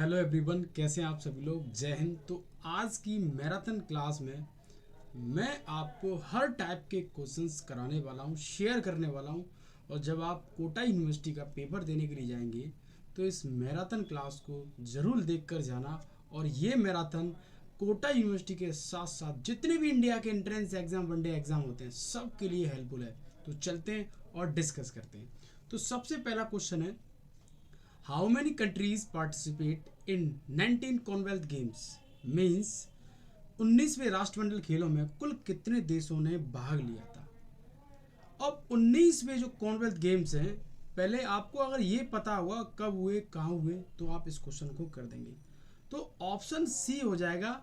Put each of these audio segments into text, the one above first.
Hello everyone, कैसे हैं आप सभी लोग। जय हिंद। तो आज की मैराथन क्लास में मैं आपको हर टाइप के क्वेश्चंस कराने वाला हूं, शेयर करने वाला हूं। और जब आप कोटा यूनिवर्सिटी का पेपर देने के लिए जाएंगे तो इस मैराथन क्लास को ज़रूर देख कर जाना। और ये मैराथन कोटा यूनिवर्सिटी के साथ साथ जितने भी इंडिया के एंट्रेंस एग्ज़ाम, वनडे एग्ज़ाम होते हैं, सब के लिए हेल्पफुल है। तो चलते हैं और डिस्कस करते हैं। तो सबसे पहला क्वेश्चन है, how many countries participate in 19 Commonwealth Games. Means 19वें राष्ट्रमंडल खेलों में कुल कितने देशों ने भाग लिया था। अब 19वें जो कॉमनवेल्थ गेम्स हैं, पहले आपको अगर ये पता हुआ कब हुए, कहाँ हुए, तो आप इस क्वेश्चन को कर देंगे। तो ऑप्शन सी हो जाएगा।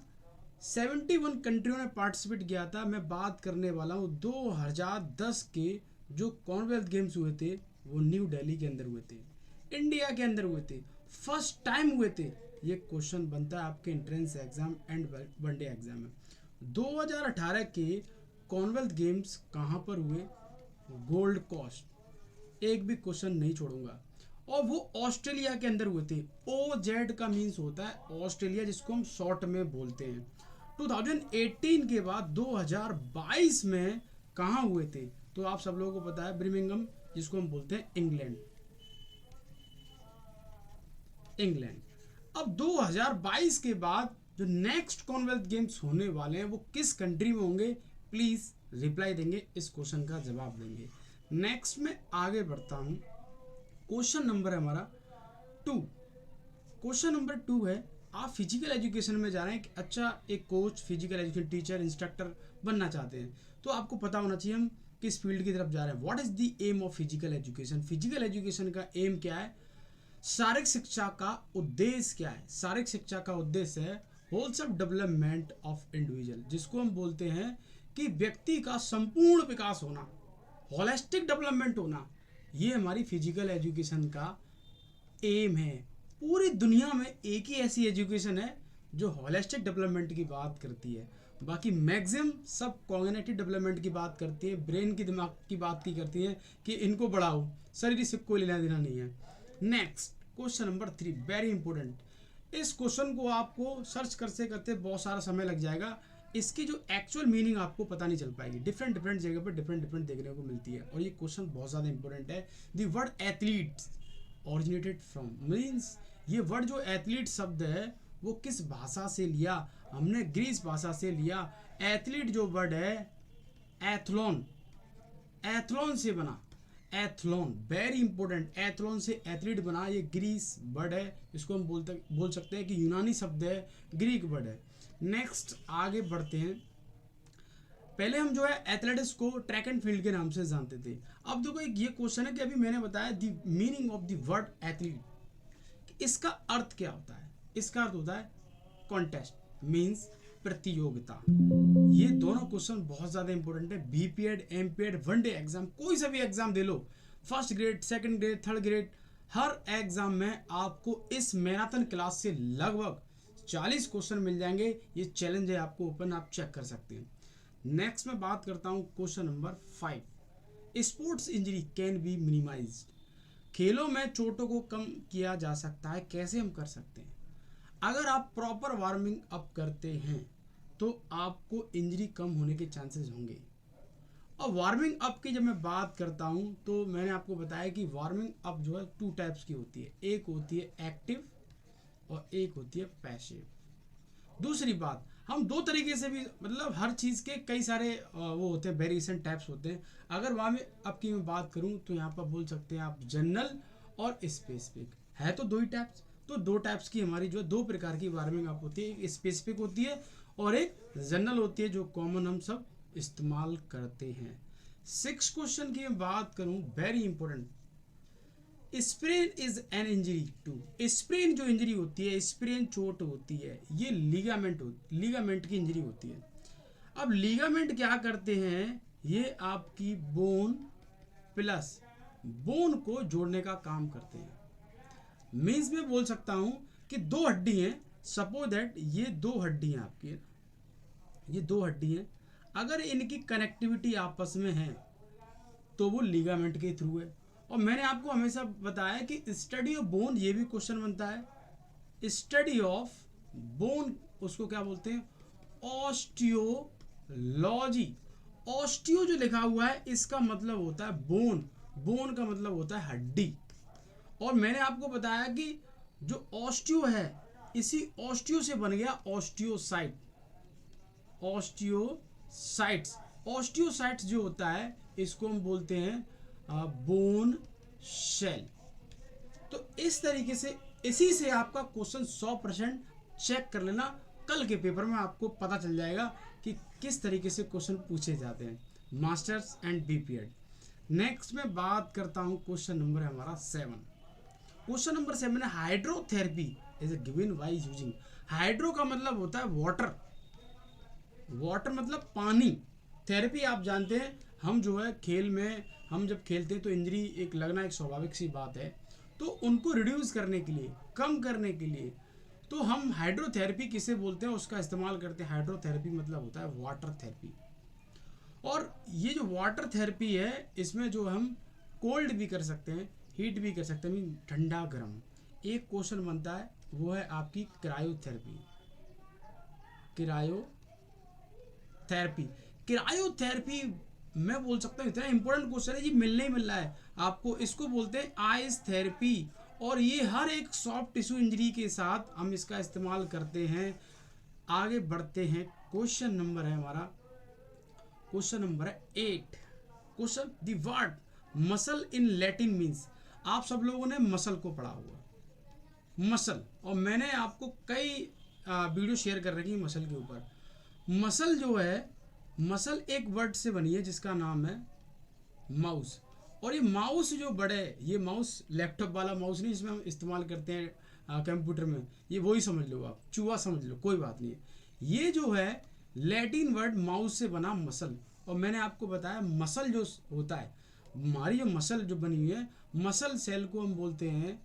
71 कंट्रियों ने पार्टिसिपेट किया था। मैं बात करने वाला हूँ 2010 के जो कॉमनवेल्थ गेम्स हुए थे, वो न्यू दिल्ली के अंदर हुए थे, इंडिया के अंदर हुए थे, फर्स्ट टाइम हुए थे। ये क्वेश्चन बनता है आपके entrance exam and one day exam में। 2018 के कॉमनवेल्थ गेम्स कहाँ पर हुए? Gold Coast. एक भी क्वेश्चन नहीं छोड़ूंगा। और वो ऑस्ट्रेलिया के अंदर हुए थे। ओ जेड का मीन्स होता है ऑस्ट्रेलिया, जिसको हम शॉर्ट में बोलते हैं। 2018 के बाद 2022 में कहाँ हुए थे? तो आप सब लोगों को पता है, ब्रिमिंगम, जिसको हम बोलते हैं इंग्लैंड। इंग्लैंड। अब 2022 के बाद जो नेक्स्ट कॉमनवेल्थ गेम्स होने वाले हैं वो किस कंट्री में होंगे? प्लीज रिप्लाई देंगे, इस क्वेश्चन का जवाब देंगे। नेक्स्ट में आगे बढ़ता हूं। क्वेश्चन नंबर है हमारा 2। क्वेश्चन नंबर 2 है, आप फिजिकल एजुकेशन में जा रहे हैं कि अच्छा एक coach, physical education teacher, instructor बनना चाहते हैं, तो आपको पता होना चाहिए हम किस फील्ड की तरफ जा रहे हैं। What is the aim of physical education? Physical education का एम क्या है? शारीरिक शिक्षा का उद्देश्य क्या है? शारीरिक शिक्षा का उद्देश्य है होलसम डेवलपमेंट ऑफ इंडिविजुअल, जिसको हम बोलते हैं कि व्यक्ति का संपूर्ण विकास होना, होलिस्टिक डेवलपमेंट होना। ये हमारी फिजिकल एजुकेशन का एम है। पूरी दुनिया में एक ही ऐसी एजुकेशन है जो होलिस्टिक डेवलपमेंट की बात करती है। बाकी मैक्सिमम सब कॉग्निटिव डेवलपमेंट की बात करती है, ब्रेन की, दिमाग की बात की करती है कि इनको बढ़ाओ, शरीर से कोई लेना देना नहीं है। Next question number 3, very important. इस क्वेश्चन को आपको सर्च करते करते बहुत सारा समय लग जाएगा। इसकी जो एक्चुअल मीनिंग आपको पता नहीं चल पाएगी। डिफरेंट डिफरेंट जगह पर डिफरेंट डिफरेंट देखने को मिलती है, और ये क्वेश्चन बहुत ज़्यादा इंपॉर्टेंट है। The word athletes originated from, means ये वर्ड जो एथलीट शब्द है वो किस भाषा से लिया? हमने ग्रीस भाषा से लिया। एथलीट जो वर्ड है एथलॉन, एथलॉन से बना। एथलॉन वेरी इंपॉर्टेंट, एथलॉन से एथलीट बना। ये ग्रीस वर्ड है, इसको हम बोल सकते हैं कि यूनानी शब्द है, ग्रीक वर्ड है। नेक्स्ट आगे बढ़ते हैं। पहले हम जो है एथलेटिक्स को ट्रैक एंड फील्ड के नाम से जानते थे। अब देखो एक ये क्वेश्चन है कि अभी मैंने बताया the meaning of the word athlete, इसका अर्थ क्या होता है? इसका अर्थ होता है कॉन्टेस्ट, मीन्स प्रतियोगिता। ये दोनों क्वेश्चन बहुत ज्यादा इंपॉर्टेंट है। बीपीएड, एमपीएड, वनडे एग्जाम, कोई सा भी एग्जाम दे लो, first grade, second grade, third grade, हर एग्जाम में आपको इस मैराथन क्लास से लगभग 40 क्वेश्चन मिल जाएंगे। ये चैलेंज है आपको ओपन, आप चेक कर सकते हैं। नेक्स्ट में बात करता हूं question number 5। Sports injury can be minimised. खेलों में चोटों को कम किया जा सकता है। कैसे हम कर सकते हैं? अगर आप प्रॉपर वार्मिंग अप करते हैं तो आपको इंजरी कम होने के चांसेस होंगे। और वार्मिंग अप की जब मैं बात करता हूं तो मैंने आपको बताया कि वार्मिंग अप जो है 2 टाइप्स की होती है। एक होती है एक्टिव और एक होती है पैसिव। दूसरी बात, हम दो तरीके से भी, मतलब हर चीज़ के कई सारे वो होते हैं, वेरिएशन टाइप्स होते हैं। अगर वहाँ में आपकी मैं बात करूँ तो यहाँ पर बोल सकते हैं आप जनरल और स्पेसिफिक, है तो दो ही टाइप्स। तो दो टाइप्स की हमारी जो 2 प्रकार की वार्मिंग अप होती है, एक स्पेसिफिक होती है और एक जनरल होती है, जो कॉमन हम सब इस्तेमाल करते हैं। 6 क्वेश्चन की मैं बात करूँ, very important. Sprain is an injury to. Sprain जो इंजरी होती है, स्प्रेन चोट होती है, ये लीगामेंट की इंजरी होती है। अब लीगामेंट क्या करते हैं? ये आपकी बोन प्लस बोन को जोड़ने का काम करते हैं। मीन्स में बोल सकता हूं कि 2 हड्डी हैं, सपोज दैट ये 2 हड्डी हैं आपकी, ये 2 हड्डी हैं। अगर इनकी कनेक्टिविटी आपस में है तो वो लीगामेंट के थ्रू है। और मैंने आपको हमेशा बताया कि स्टडी ऑफ बोन, ये भी क्वेश्चन बनता है। स्टडी ऑफ बोन, उसको क्या बोलते हैं, ऑस्टियोलॉजी। ऑस्टियो जो लिखा हुआ है इसका मतलब होता है बोन, बोन का मतलब होता है हड्डी। और मैंने आपको बताया कि जो ऑस्टियो है इसी ऑस्टियो से बन गया ऑस्टियोसाइट। ऑस्टियोसाइट्स, ऑस्टियोसाइट्स जो होता है इसको हम बोलते हैं बोन शेल। तो इस तरीके से इसी से आपका क्वेश्चन 100% चेक कर लेना, कल के पेपर में आपको पता चल जाएगा कि किस तरीके से क्वेश्चन पूछे जाते हैं मास्टर्स एंड बीपीएड। नेक्स्ट में बात करता हूं, क्वेश्चन नंबर है हमारा 7। क्वेश्चन नंबर 7 है hydrotherapy is given by using. Hydro का मतलब होता है वाटर, वाटर मतलब पानी। थेरेपी आप जानते हैं, हम जो है खेल में हम जब खेलते हैं तो इंजरी एक लगना एक स्वाभाविक सी बात है, तो उनको रिड्यूस करने के लिए, कम करने के लिए तो हम हाइड्रोथेरेपी किसे बोलते हैं उसका इस्तेमाल करते हैं। हाइड्रोथेरेपी मतलब होता है वाटर थेरेपी। और ये जो वाटर थेरेपी है इसमें जो हम कोल्ड भी कर सकते हैं, हीट भी कर सकते हैं, मीन ठंडा गर्म। एक क्वेश्चन बनता है वो है आपकी क्रायोथेरेपी। क्रायोथेरेपी, क्रायोथेरेपी मैं बोल सकता हूँ इतना इंपॉर्टेंट क्वेश्चन है जी, मिलने ही मिल रहा है आपको। इसको बोलते हैं आइस थेरेपी, और ये हर एक सॉफ्ट टिश्यू इंजरी के साथ हम इसका इस्तेमाल करते हैं। आगे बढ़ते हैं, क्वेश्चन नंबर है हमारा, क्वेश्चन नंबर है 8। Question the word muscle in Latin means. आप सब लोगों ने मसल को पढ़ा होगा, मसल, और मैंने आपको कई वीडियो शेयर कर रखी है मसल के ऊपर। मसल जो है, मसल एक वर्ड से बनी है जिसका नाम है माउस। और ये माउस जो बड़े, ये माउस लैपटॉप वाला माउस नहीं जिसमें हम इस्तेमाल करते हैं कंप्यूटर में, ये वही समझ लो आप, चूहा समझ लो, कोई बात नहीं है। ये जो है लैटिन वर्ड माउस से बना मसल। और मैंने आपको बताया मसल जो होता है, हमारी जो मसल जो बनी हुई है, मसल सेल को हम बोलते हैं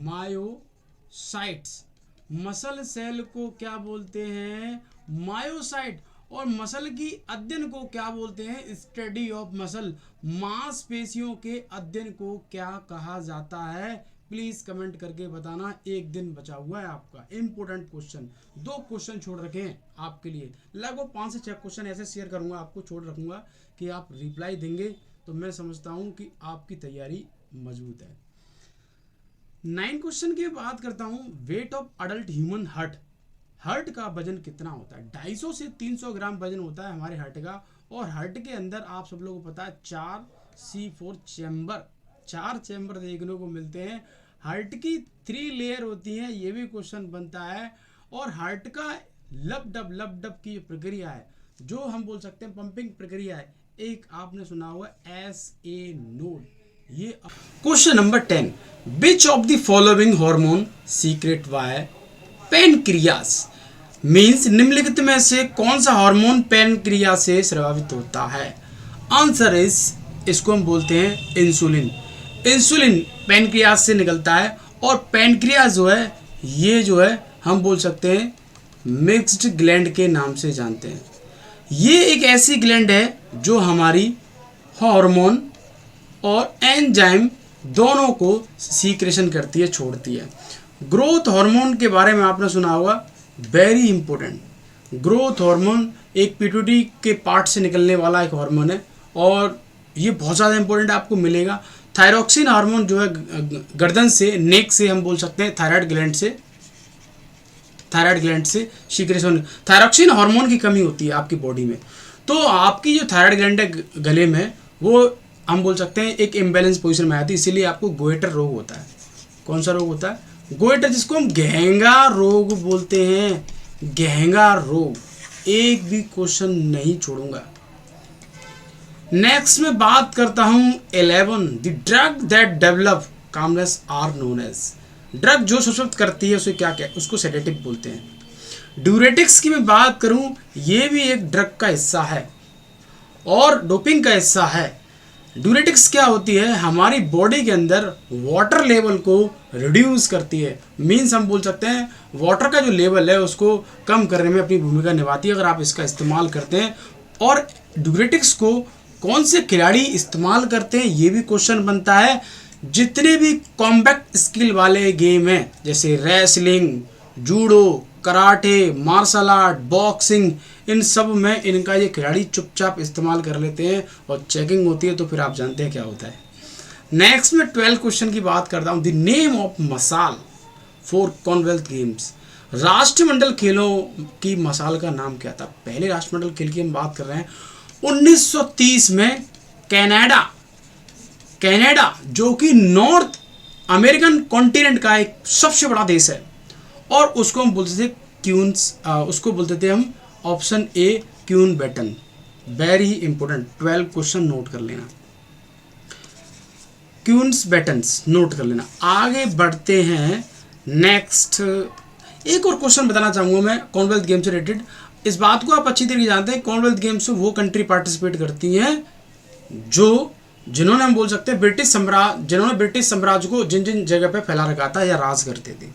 मायोसाइट्स। मसल सेल को क्या बोलते हैं, मायोसाइट। और मसल की अध्ययन को क्या बोलते हैं, स्टडी ऑफ मसल। मांसपेशियों के अध्ययन को क्या कहा जाता है, प्लीज कमेंट करके बताना। एक दिन बचा हुआ है आपका, इंपॉर्टेंट क्वेश्चन। 2 क्वेश्चन छोड़ रखे हैं आपके लिए, लगभग 5 से 6 क्वेश्चन ऐसे शेयर करूंगा, आपको छोड़ रखूंगा कि आप रिप्लाई देंगे, तो मैं समझता हूं कि आपकी तैयारी मजबूत है। 9 क्वेश्चन की बात करता हूं, weight of adult human heart. Heart का वजन कितना होता है, 250 से 300 ग्राम वजन होता है हमारे हार्ट का। और हार्ट के अंदर आप सब लोगों को पता है 4 C4 चैम्बर, 4 चैम्बर देखने को मिलते हैं। हार्ट की 3 लेयर होती हैं, ये भी क्वेश्चन बनता है। और हार्ट का लब डब की प्रक्रिया है, जो हम बोल सकते हैं पंपिंग प्रक्रिया है, एक आपने सुना हुआ SA नोड। ये question number 10, which of the following hormone secrete by pancreas. Means निम्नलिखित में से कौन सा हार्मोन पैनक्रियास से प्रभावित होता है। आंसर इज, इसको हम बोलते हैं इंसुलिन। इंसुलिन पैनक्रियास से निकलता है। और पैनक्रियास जो है, ये जो है हम बोल सकते हैं मिक्स्ड ग्लैंड के नाम से जानते हैं। ये एक ऐसी ग्लैंड है जो हमारी हार्मोन और एंजाइम दोनों को सीक्रेशन करती है, छोड़ती है। ग्रोथ हार्मोन के बारे में आपने सुना होगा, वेरी इंपॉर्टेंट। ग्रोथ हार्मोन एक पिट्यूटरी के पार्ट से निकलने वाला एक हार्मोन है, और ये बहुत ज़्यादा इंपॉर्टेंट आपको मिलेगा। थायरॉक्सिन हार्मोन जो है गर्दन से, नेक से हम बोल सकते हैं, थायराइड ग्लैंड से सीक्रेशन। थायरॉक्सिन हार्मोन की कमी होती है आपकी बॉडी में, तो आपकी जो थायराइड ग्लैंड है गले में, वो हम बोल सकते हैं एक इम्बैलेंस पोजीशन में आती है, इसीलिए आपको गोइटर रोग होता है। कौन सा रोग होता है, गोइटर, जिसको हम घेंगा रोग बोलते हैं। घेंगा रोग, एक भी क्वेश्चन नहीं छोड़ूंगा। नेक्स्ट में बात करता हूं 11, the drug that develop calmness are known as. Drug जो सुसुप्त करती है उसे क्या कहते हैं, उसको सेडेटिव बोलते हैं। ड्यूरेटिक्स की मैं बात करूं, ये भी एक ड्रग का हिस्सा है और डोपिंग का हिस्सा है। ड्यूरेटिक्स क्या होती है, हमारी बॉडी के अंदर वाटर लेवल को रिड्यूस करती है। मीन्स हम बोल सकते हैं वाटर का जो लेवल है उसको कम करने में अपनी भूमिका निभाती है अगर आप इसका इस्तेमाल करते हैं। और ड्यूरेटिक्स को कौन से खिलाड़ी इस्तेमाल करते हैं, ये भी क्वेश्चन बनता है। जितने भी कॉम्बैट स्किल वाले गेम हैं जैसे wrestling, judo, karate, martial art, boxing, इन सब में इनका ये खिलाड़ी चुपचाप इस्तेमाल कर लेते हैं और चेकिंग होती है तो फिर आप जानते हैं क्या होता है। नेक्स्ट में 12 क्वेश्चन की बात करता हूँ। द नेम ऑफ मसाल फॉर कॉमनवेल्थ गेम्स, राष्ट्रमंडल खेलों की मसाल का नाम क्या था? पहले राष्ट्रमंडल खेल की हम बात कर रहे हैं 1930 में कनाडा जो कि नॉर्थ अमेरिकन कॉन्टिनेंट का एक सबसे बड़ा देश है, और उसको हम बोलते थे क्यून्स, उसको बोलते थे हम option A queen baton. Very important, 12 question note कर लेना, क्यून्स बैटन्स नोट कर लेना। आगे बढ़ते हैं। नेक्स्ट एक और क्वेश्चन बताना चाहूँगा मैं कॉमनवेल्थ गेम से रिलेटेड। इस बात को आप अच्छी तरीके जानते हैं, कॉमनवेल्थ गेम्स में वो कंट्री पार्टिसिपेट करती हैं जिन्होंने हम बोल सकते हैं जिन्होंने ब्रिटिश साम्राज्य को जिन जिन जगह पे फैला रखा था या राज करते थे।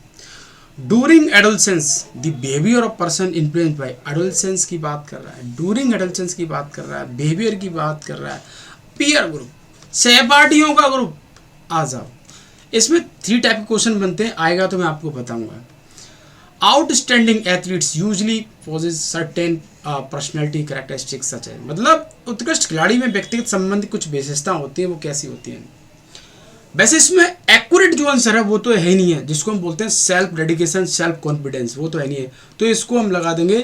During adolescence the behaviour of person influenced by, adolescence की बात कर रहा है, डूरिंग एडोलसेंस की बात कर रहा है, बिहेवियर की बात कर रहा है, पीयर ग्रुप, सहपाठियों का ग्रुप। आ जाओ, इसमें 3 टाइप के क्वेश्चन बनते हैं, आएगा तो मैं आपको बताऊंगा। Outstanding athletes usually possess certain personality characteristics such है, मतलब उत्कृष्ट खिलाड़ी में व्यक्तिगत संबंधी कुछ विशेषता होती है, वो कैसी होती हैं? वैसे इसमें एक्यूरेट जो आंसर है वो तो है ही नहीं है, जिसको हम बोलते हैं सेल्फ डेडिकेशन, सेल्फ कॉन्फिडेंस, वो तो है नहीं है, तो इसको हम लगा देंगे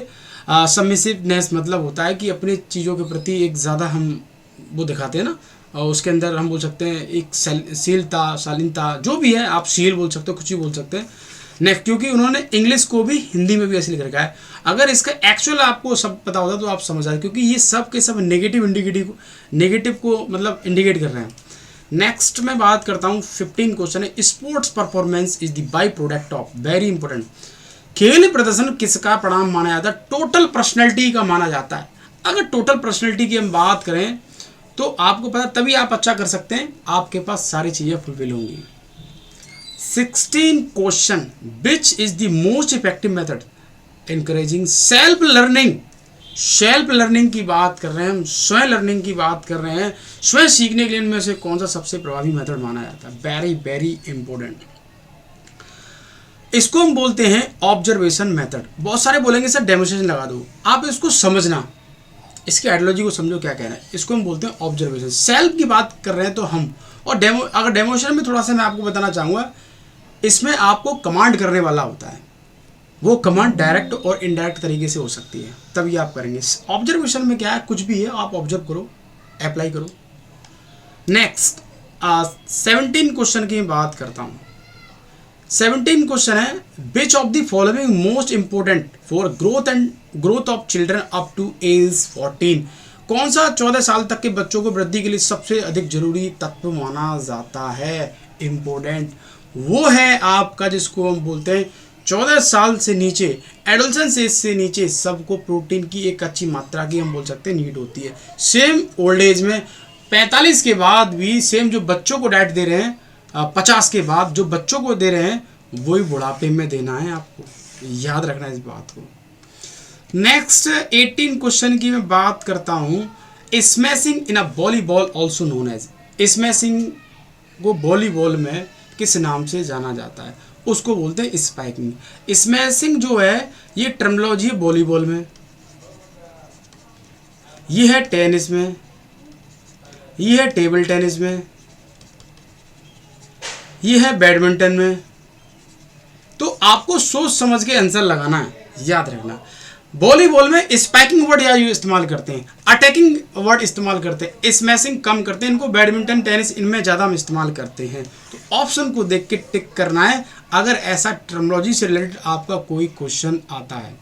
सबमिसिवनेस, मतलब होता है कि अपनी चीज़ों के प्रति एक ज़्यादा हम वो दिखाते हैं ना, और उसके अंदर हम बोल सकते हैं एक शीलता, शालीनता, जो भी है आप शील बोल सकते हो, कुछ भी बोल सकते हैं। नेक्स्ट, क्योंकि उन्होंने इंग्लिश को भी हिंदी में भी ऐसे लिख रखा है, अगर इसका एक्चुअल आपको सब पता होता तो आप समझ आए, क्योंकि ये सब के सब नेगेटिव को मतलब इंडिकेट कर रहे हैं। नेक्स्ट मैं बात करता हूँ 15 क्वेश्चन है, sports performance is the by product of, very important, खेल प्रदर्शन किसका परिणाम माना जाता है? टोटल पर्सनैलिटी का माना जाता है। अगर टोटल पर्सनैलिटी की हम बात करें तो आपको पता, तभी आप अच्छा कर सकते हैं, आपके पास सारी चीज़ें फुलफिल होंगी। 16 question, which is the most effective method encouraging self learning? Self learning की बात कर रहे हैं हम, स्वयं लर्निंग की बात कर रहे हैं, स्वयं सीखने के लिए इनमें से कौन सा सबसे प्रभावी मेथड माना जाता है? वेरी वेरी इंपॉर्टेंट, इसको हम बोलते हैं ऑब्जर्वेशन मेथड। बहुत सारे बोलेंगे सर डेमोस्ट्रेशन लगा दो, आप इसको समझना, इसकी आइडियोलॉजी को समझो क्या कहना है। इसको हम बोलते हैं ऑब्जर्वेशन। सेल्फ की बात कर रहे हैं तो हम, और अगर डेमोस्ट्रेशन में थोड़ा सा मैं आपको बताना चाहूँगा, इसमें आपको कमांड करने वाला होता है, वो कमांड डायरेक्ट और इनडायरेक्ट तरीके से हो सकती है, तभी आप करेंगे। ऑब्जर्वेशन में क्या है, कुछ भी है आप ऑब्जर्व करो, अप्लाई करो। नेक्स्ट 17 क्वेश्चन की बात करता हूँ। 17 क्वेश्चन है, which of the following most important for growth of children up to age 14? कौन सा 14 साल तक के बच्चों को वृद्धि के लिए सबसे अधिक जरूरी तत्व माना जाता है? इंपॉर्टेंट वो है आपका, जिसको हम बोलते हैं 14 साल से नीचे, एडोलसेंस एज से नीचे सबको प्रोटीन की एक अच्छी मात्रा की हम बोल सकते हैं नीड होती है। सेम ओल्ड एज में 45 के बाद भी सेम जो बच्चों को डाइट दे रहे हैं, 50 के बाद जो बच्चों को दे रहे हैं वही बुढ़ापे में देना है, आपको याद रखना है इस बात को। नेक्स्ट 18 क्वेश्चन की मैं बात करता हूँ। Smashing in a volleyball also known as, smashing को वॉलीबॉल में किस नाम से जाना जाता है? उसको बोलते हैं स्पाइकिंग। स्मैशिंग जो है ये टर्मिनोलॉजी है वॉलीबॉल में, ये है टेनिस में, ये है टेबल टेनिस में, ये है बैडमिंटन में। तो आपको सोच समझ के आंसर लगाना है, याद रखना। वॉलीबॉल में स्पाइकिंग वर्ड या इस्तेमाल करते हैं, अटैकिंग वर्ड इस्तेमाल करते हैं, स्मैशिंग कम करते हैं, इनको बैडमिंटन टेनिस इनमें ज़्यादा हम इस्तेमाल करते हैं। तो ऑप्शन को देख के टिक करना है अगर ऐसा टर्मिनोलॉजी से रिलेटेड आपका कोई क्वेश्चन आता है।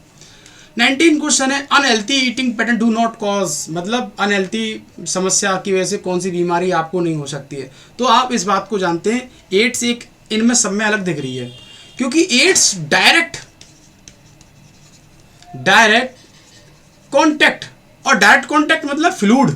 19 क्वेश्चन है, unhealthy eating pattern do not cause, मतलब अनहेल्थी समस्या की वजह से कौन सी बीमारी आपको नहीं हो सकती है? तो आप इस बात को जानते हैं, एड्स एक इनमें सब में अलग दिख रही है, क्योंकि एड्स डायरेक्ट कांटेक्ट, और डायरेक्ट कांटेक्ट मतलब फ्लूइड,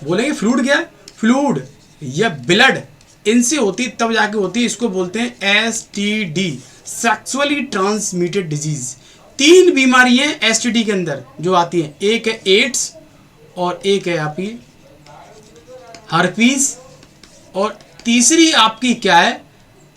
बोलेंगे फ्लूइड क्या है? फ्लूइड या ब्लड इनसे होती तब जाके होती है, इसको बोलते हैं STD, सेक्सुअली ट्रांसमिटेड डिजीज। 3 बीमारियां STD के अंदर जो आती हैं, एक है एड्स और एक है आपकी हर्पीस और तीसरी आपकी क्या है,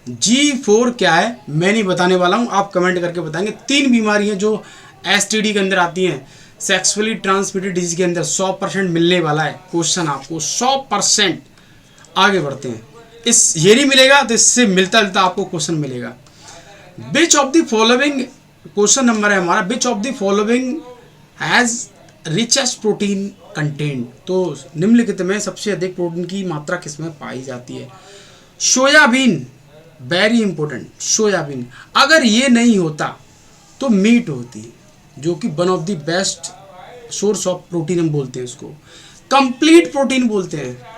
G4 क्या है मैं नहीं बताने वाला हूँ, आप कमेंट करके बताएंगे। 3 बीमारियां जो STD के अंदर आती हैं, सेक्सुअली ट्रांसमिटेड डिजीज के अंदर 100% मिलने वाला है क्वेश्चन आपको 100%। आगे बढ़ते हैं, इस ये नहीं मिलेगा तो इससे मिलता जुलता आपको क्वेश्चन मिलेगा। विच of the following, question number है हमारा, विच of the following has richest protein content. तो निम्नलिखित में सबसे अधिक प्रोटीन की मात्रा किसमें पाई जाती है? Soybean, very important, soybean. अगर ये नहीं होता तो मीट होती, जो कि one of the best source of protein हम बोलते हैं इसको, कंप्लीट प्रोटीन बोलते हैं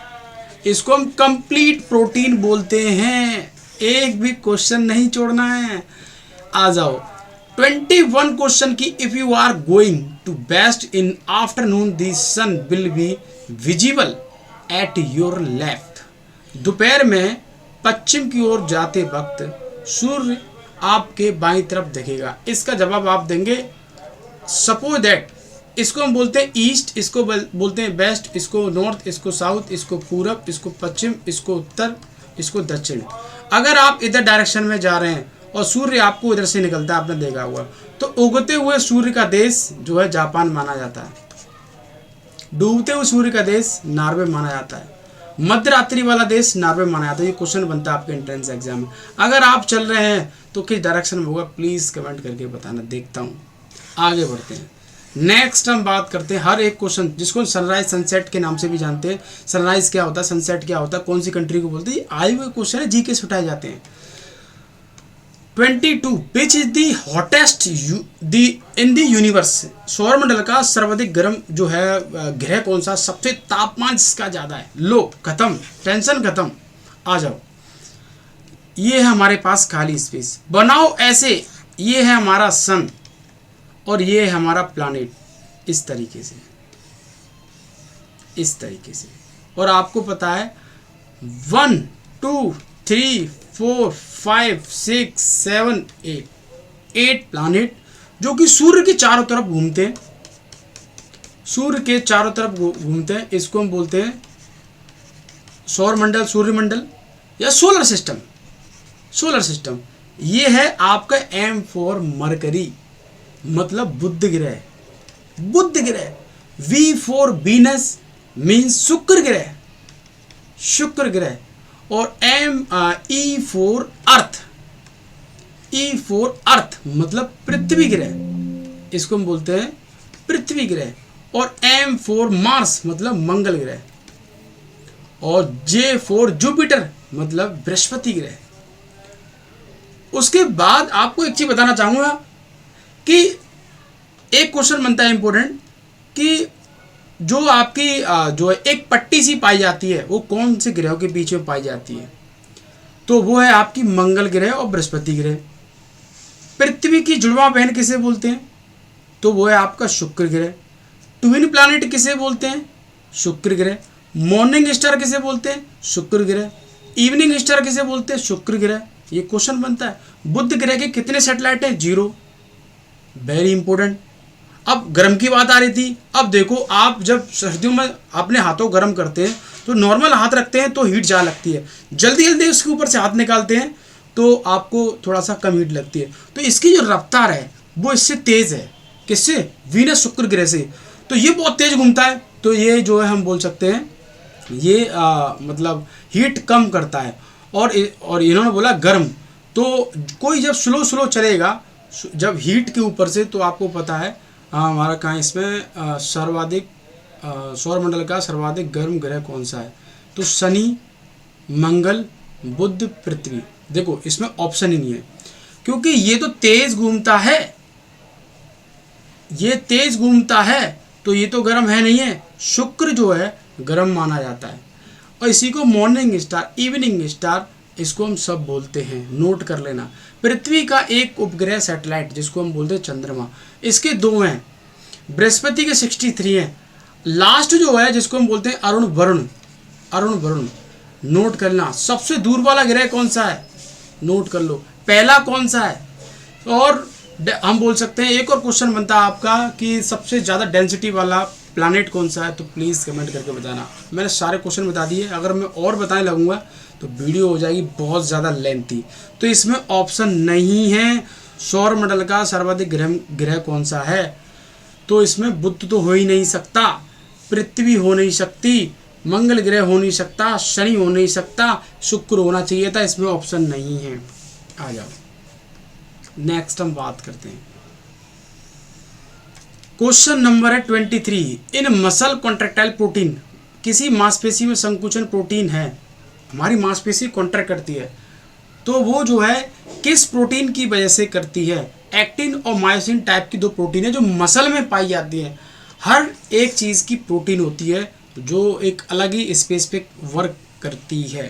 इसको, हम कंप्लीट प्रोटीन बोलते हैं। एक भी क्वेश्चन नहीं छोड़ना है। आ जाओ 21 क्वेश्चन की, if you are going to west in afternoon the sun will be visible at your left. दोपहर में पश्चिम की ओर जाते वक्त सूर्य आपके बाईं तरफ दिखेगा। इसका जवाब आप देंगे सपोज दैट, इसको हम बोलते हैं ईस्ट, इसको बोलते हैं वेस्ट, इसको नॉर्थ, इसको साउथ, इसको पूरब, इसको पश्चिम, इसको उत्तर, इसको दक्षिण। अगर आप इधर डायरेक्शन में जा रहे हैं और सूर्य आपको इधर से निकलता है, आपने देखा हुआ, तो उगते हुए सूर्य का देश जो है जापान माना जाता है, डूबते हुए सूर्य का देश नॉर्वे माना जाता है, मध्य रात्रि वाला देश नॉर्वे माना जाता है। ये क्वेश्चन बनता है आपके एंट्रेंस एग्जाम में। अगर आप चल रहे हैं तो किस डायरेक्शन में होगा, प्लीज़ कमेंट करके बताना, देखता हूँ। आगे बढ़ते हैं, नेक्स्ट हम बात करते हैं हर एक क्वेश्चन, जिसको सनराइज सनसेट के नाम से भी जानते हैं। सनराइज क्या होता है, सनसेट क्या होता है, कौन सी कंट्री को बोलते हैं, आए हुए क्वेश्चन है, जीके से उठाए जाते हैं। 22 which is the hottest in the universe. सौरमंडल का सर्वाधिक गर्म जो है ग्रह कौन सा, सबसे तापमान जिसका ज्यादा है। लो, खत्म, टेंशन खत्म। आ जाओ, ये है हमारे पास खाली स्पेस, बनाओ ऐसे, ये है हमारा सन और ये है हमारा प्लैनेट, इस तरीके से, इस तरीके से। और आपको पता है 1 2 3 4 5 6 7 8 प्लैनेट जो कि सूर्य के चारों तरफ घूमते हैं, सूर्य के चारों तरफ घूमते हैं। इसको हम बोलते हैं सौरमंडल, सूर्यमंडल या सोलर सिस्टम। सोलर सिस्टम ये है आपका M फॉर मरकरी, मतलब बुध ग्रह, बुध ग्रह। V फॉर वीनस मीन्स शुक्र ग्रह, शुक्र ग्रह। और E for earth, E for earth मतलब पृथ्वी ग्रह, इसको हम बोलते हैं पृथ्वी ग्रह। और M फॉर मार्स मतलब मंगल ग्रह। और J फॉर जुपिटर मतलब बृहस्पति ग्रह। उसके बाद आपको एक चीज बताना चाहूंगा कि एक क्वेश्चन बनता है इंपॉर्टेंट, कि जो आपकी जो एक पट्टी सी पाई जाती है वो कौन से ग्रहों के बीच में पाई जाती है, तो वो है आपकी मंगल ग्रह और बृहस्पति ग्रह। पृथ्वी की जुड़वा बहन किसे बोलते हैं, तो वो है आपका शुक्र ग्रह। ट्विन प्लैनेट किसे बोलते हैं, शुक्र ग्रह। मॉर्निंग स्टार किसे बोलते हैं, शुक्र ग्रह। इवनिंग स्टार किसे बोलते हैं, शुक्र ग्रह। ये क्वेश्चन बनता है। बुध ग्रह के कितने सैटेलाइट हैं, 0, वेरी इंपॉर्टेंट। अब गर्म की बात आ रही थी, अब देखो आप जब सर्दियों में अपने हाथों गर्म करते हैं तो नॉर्मल हाथ रखते हैं तो हीट ज़्यादा लगती है, जल्दी जल्दी उसके ऊपर से हाथ निकालते हैं तो आपको थोड़ा सा कम हीट लगती है। तो इसकी जो रफ्तार है वो इससे तेज़ है, किससे, वीनस शुक्र ग्रह से। तो ये बहुत तेज़ घूमता है, तो ये जो है हम बोल सकते हैं ये मतलब हीट कम करता है। और इन्होंने बोला गर्म, तो कोई जब स्लो चलेगा जब हीट के ऊपर से, तो आपको पता है हमारा कहाँ इसमें सर्वाधिक सौरमंडल का सर्वाधिक गर्म ग्रह कौन सा है, तो शनि, मंगल, बुध, पृथ्वी। देखो इसमें ऑप्शन ही नहीं है, क्योंकि ये तो तेज घूमता है, ये तेज घूमता है, तो ये तो गर्म है नहीं है। शुक्र जो है गर्म माना जाता है। और इसी को मॉर्निंग स्टार, इवनिंग स्टार, इसको हम सब बोलते हैं, नोट कर लेना। पृथ्वी का एक उपग्रह सैटेलाइट जिसको हम बोलते हैं चंद्रमा, इसके 2 हैं, बृहस्पति के 63 हैं। लास्ट जो है जिसको हम बोलते हैं अरुण वरुण, नोट करना। सबसे दूर वाला ग्रह कौन सा है, नोट कर लो। पहला कौन सा है, और हम बोल सकते हैं एक और क्वेश्चन बनता है आपका कि सबसे ज़्यादा डेंसिटी वाला प्लैनेट कौन सा है, तो प्लीज़ कमेंट करके बताना। मैंने सारे क्वेश्चन बता दिए, अगर मैं और बताने लगूंगा तो वीडियो हो जाएगी बहुत ज़्यादा लेंथी। तो इसमें ऑप्शन नहीं है सौरमंडल का सर्वाधिक ग्रह कौन सा है। तो इसमें बुध तो हो ही नहीं सकता, पृथ्वी हो नहीं सकती, मंगल ग्रह हो नहीं सकता, शनि हो नहीं सकता, शुक्र होना चाहिए था। इसमें ऑप्शन नहीं है। आ जाओ नेक्स्ट हम बात करते हैं। क्वेश्चन नंबर है 23। इन मसल कॉन्ट्रैक्टाइल प्रोटीन, किसी मांसपेशी में संकुचन प्रोटीन है, हमारी मांसपेशी कॉन्ट्रैक्ट करती है, तो वो जो है किस प्रोटीन की वजह से करती है। एक्टिन और मायोसिन टाइप की दो प्रोटीन है जो मसल में पाई जाती है। हर एक चीज़ की प्रोटीन होती है जो एक अलग ही स्पेसिफिक वर्क करती है।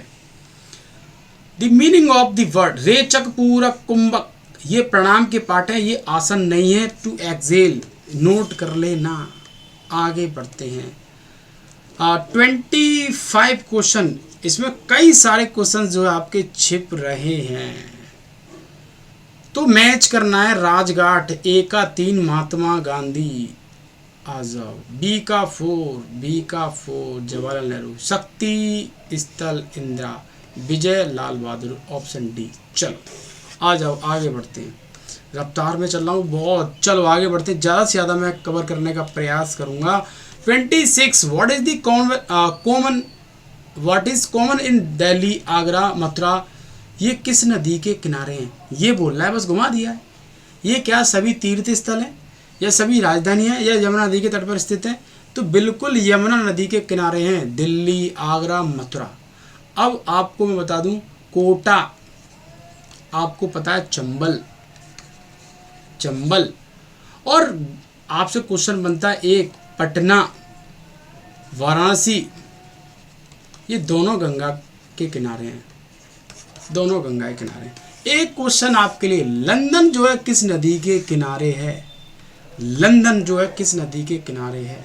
The meaning of the word rechak purak kumbhak, ये प्रणाम के पार्ट है, ये आसन नहीं है। टू एक्सेल नोट कर लेना। आगे बढ़ते हैं। 25 क्वेश्चन, इसमें कई सारे क्वेश्चन जो है आपके छिप रहे हैं, तो मैच करना है। राजघाट, ए का 3 महात्मा गांधी, आ जाओ। बी का 4 जवाहरलाल नेहरू, शक्ति स्थल इंदिरा, विजय लाल बहादुर, ऑप्शन डी। चलो आ जाओ आगे बढ़ते हैं। रफ्तार में चल रहा हूँ बहुत, चलो आगे बढ़ते हैं। ज़्यादा से ज़्यादा मैं कवर करने का प्रयास करूँगा। 26 what is the common what is common in Delhi, Agra, Mathura, ये किस नदी के किनारे हैं। ये बोल रहा है, बस घुमा दिया है। ये क्या सभी तीर्थ स्थल हैं या सभी राजधानी है या यमुना नदी के तट पर स्थित है। तो बिल्कुल यमुना नदी के किनारे हैं दिल्ली, आगरा, मथुरा। अब आपको मैं बता दूं, कोटा आपको पता है, चंबल। और आपसे क्वेश्चन बनता है एक, पटना, वाराणसी, ये दोनों गंगा के किनारे हैं, दोनों गंगा के किनारे। एक क्वेश्चन आपके लिए, लंदन जो है किस नदी के किनारे है। लंदन जो है किस नदी के किनारे है।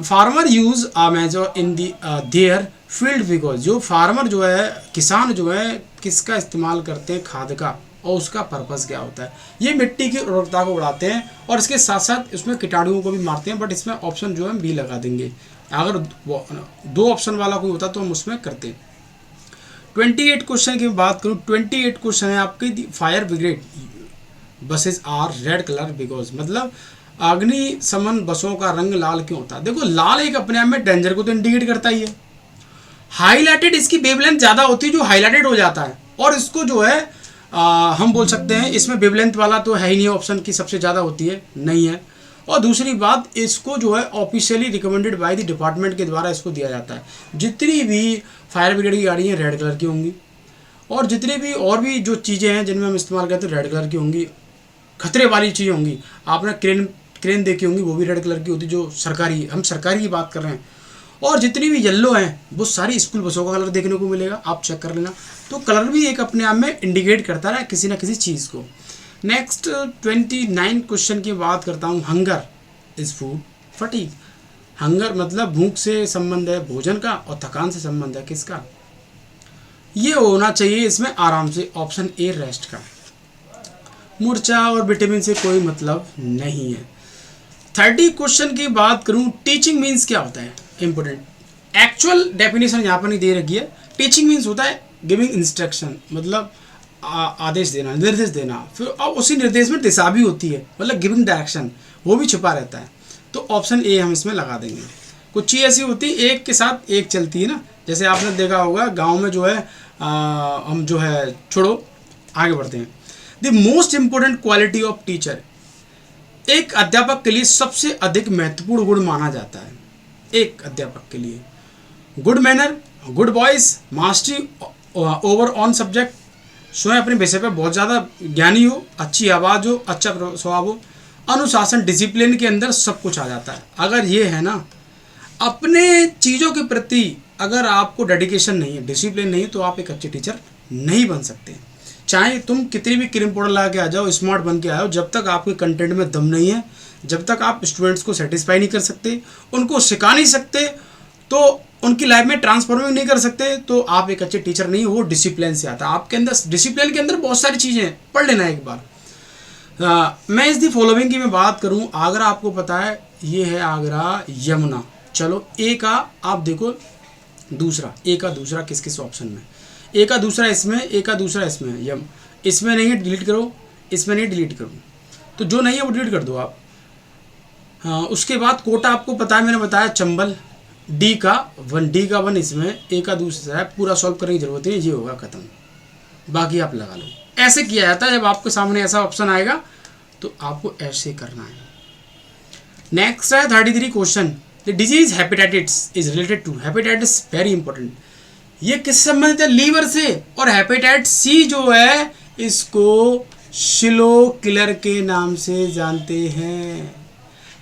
Farmer use measure in their field because, जो फार्मर जो है, किसान जो है, किसका इस्तेमाल करते हैं, खाद का, और उसका पर्पस क्या होता है। ये मिट्टी की उर्वरकता को बढ़ाते हैं और इसके साथ साथ इसमें कीटाणुओं को भी मारते हैं। बट इसमें ऑप्शन जो है बी लगा देंगे। अगर 2 ऑप्शन वाला कोई होता तो हम उसमें करते हैं। 28 क्वेश्चन की बात करूँ, 28 क्वेश्चन है आपके। Fire brigade buses are red colour because, मतलब अग्निशमन बसों का रंग लाल क्यों होता है। देखो लाल एक अपने आप में डेंजर को तो इंडिकेट करता ही है। हाईलाइटेड, इसकी वेवलेंथ ज़्यादा होती है जो हाईलाइटेड हो जाता है, और इसको जो है हम बोल सकते हैं इसमें वेवलेंथ वाला तो है ही नहीं, ऑप्शन की सबसे ज़्यादा होती है, नहीं है। और दूसरी बात, इसको जो है officially recommended by the department के द्वारा इसको दिया जाता है। जितनी भी फायर ब्रिगेड की गाड़ी हैं रेड कलर की होंगी, और जितनी भी और भी जो चीज़ें हैं जिनमें हम इस्तेमाल करते हैं रेड कलर की होंगी। खतरे वाली चीज़ें होंगी, आपने क्रेन देखी होंगी, वो भी रेड कलर की होती, जो सरकारी, हम सरकारी की बात कर रहे हैं। और जितनी भी येलो हैं वो सारी स्कूल बसों का कलर देखने को मिलेगा, आप चेक कर लेना। तो कलर भी एक अपने आप में इंडिकेट करता है किसी ना किसी चीज़ को। नेक्स्ट 29 क्वेश्चन की बात करता हूँ। Hunger is food fatigue, hunger मतलब भूख से संबंध है भोजन का, और थकान से संबंध है किसका। ये होना चाहिए इसमें आराम से, ऑप्शन ए रेस्ट का। मूर्छा और विटामिन से कोई मतलब नहीं है। 30 क्वेश्चन की बात करूं, टीचिंग मीन्स क्या होता है, इंपोर्टेंट। एक्चुअल डेफिनेशन यहाँ पर नहीं दे रखी है। टीचिंग मीन्स होता है गिविंग इंस्ट्रक्शन, मतलब आदेश देना, निर्देश देना। फिर अब उसी निर्देश में दिशा भी होती है, मतलब गिविंग डायरेक्शन, वो भी छुपा रहता है। तो ऑप्शन ए हम इसमें लगा देंगे। कुछ चीज़ ऐसी होती है एक के साथ एक चलती है ना, जैसे आपने देखा होगा गांव में जो है हम जो है, छोड़ो आगे बढ़ते हैं। The most important quality of teacher, एक अध्यापक के लिए सबसे अधिक महत्वपूर्ण गुण माना जाता है एक अध्यापक के लिए। Good manner, good voice, mastery over on subject, स्वयं अपने विषय पर बहुत ज़्यादा ज्ञानी हो, अच्छी आवाज़ हो, अच्छा स्वभाव हो, अनुशासन, डिसिप्लिन के अंदर सब कुछ आ जाता है। अगर ये है ना, अपने चीज़ों के प्रति अगर आपको डेडिकेशन नहीं है, डिसिप्लिन नहीं, तो आप एक अच्छे टीचर नहीं बन सकते। चाहे तुम कितनी भी क्रीम पाउडर ला के आ जाओ, स्मार्ट बन के आओ, जब तक आपके कंटेंट में दम नहीं है, जब तक आप स्टूडेंट्स को सेटिस्फाई नहीं कर सकते, उनको सिखा नहीं सकते, तो उनकी लाइफ में ट्रांसफॉर्मिंग नहीं कर सकते, तो आप एक अच्छे टीचर नहीं हो। वो डिसिप्लिन से आता है आपके अंदर। डिसिप्लिन के अंदर बहुत सारी चीज़ें हैं, पढ़ लेना एक बार। मैं इस दी फॉलोइंग की मैं बात करूं, आगरा आपको पता है, ये है आगरा, यमुना। चलो ए का आप देखो, दूसरा, ए का दूसरा किस किस ऑप्शन में, ए का दूसरा इसमें, ए का दूसरा इसमें, यम इसमें नहीं है डिलीट करो, इसमें नहीं डिलीट करो, तो जो नहीं है वो डिलीट कर दो आप। हाँ, उसके बाद कोटा आपको पता है, मैंने बताया चंबल, डी का वन इसमें, ए का दूसरा है, पूरा सॉल्व करने की जरूरत नहीं, ये होगा खत्म, बाकी आप लगा लो। ऐसे किया जाता है, जब आपके सामने ऐसा ऑप्शन आएगा तो आपको ऐसे करना है। नेक्स्ट है 33 question, the disease hepatitis is related to, hepatitis very important, ये किससे संबंधित है, लीवर से, और हेपेटाइटिस सी जो है इसको शिलो किलर के नाम से जानते हैं।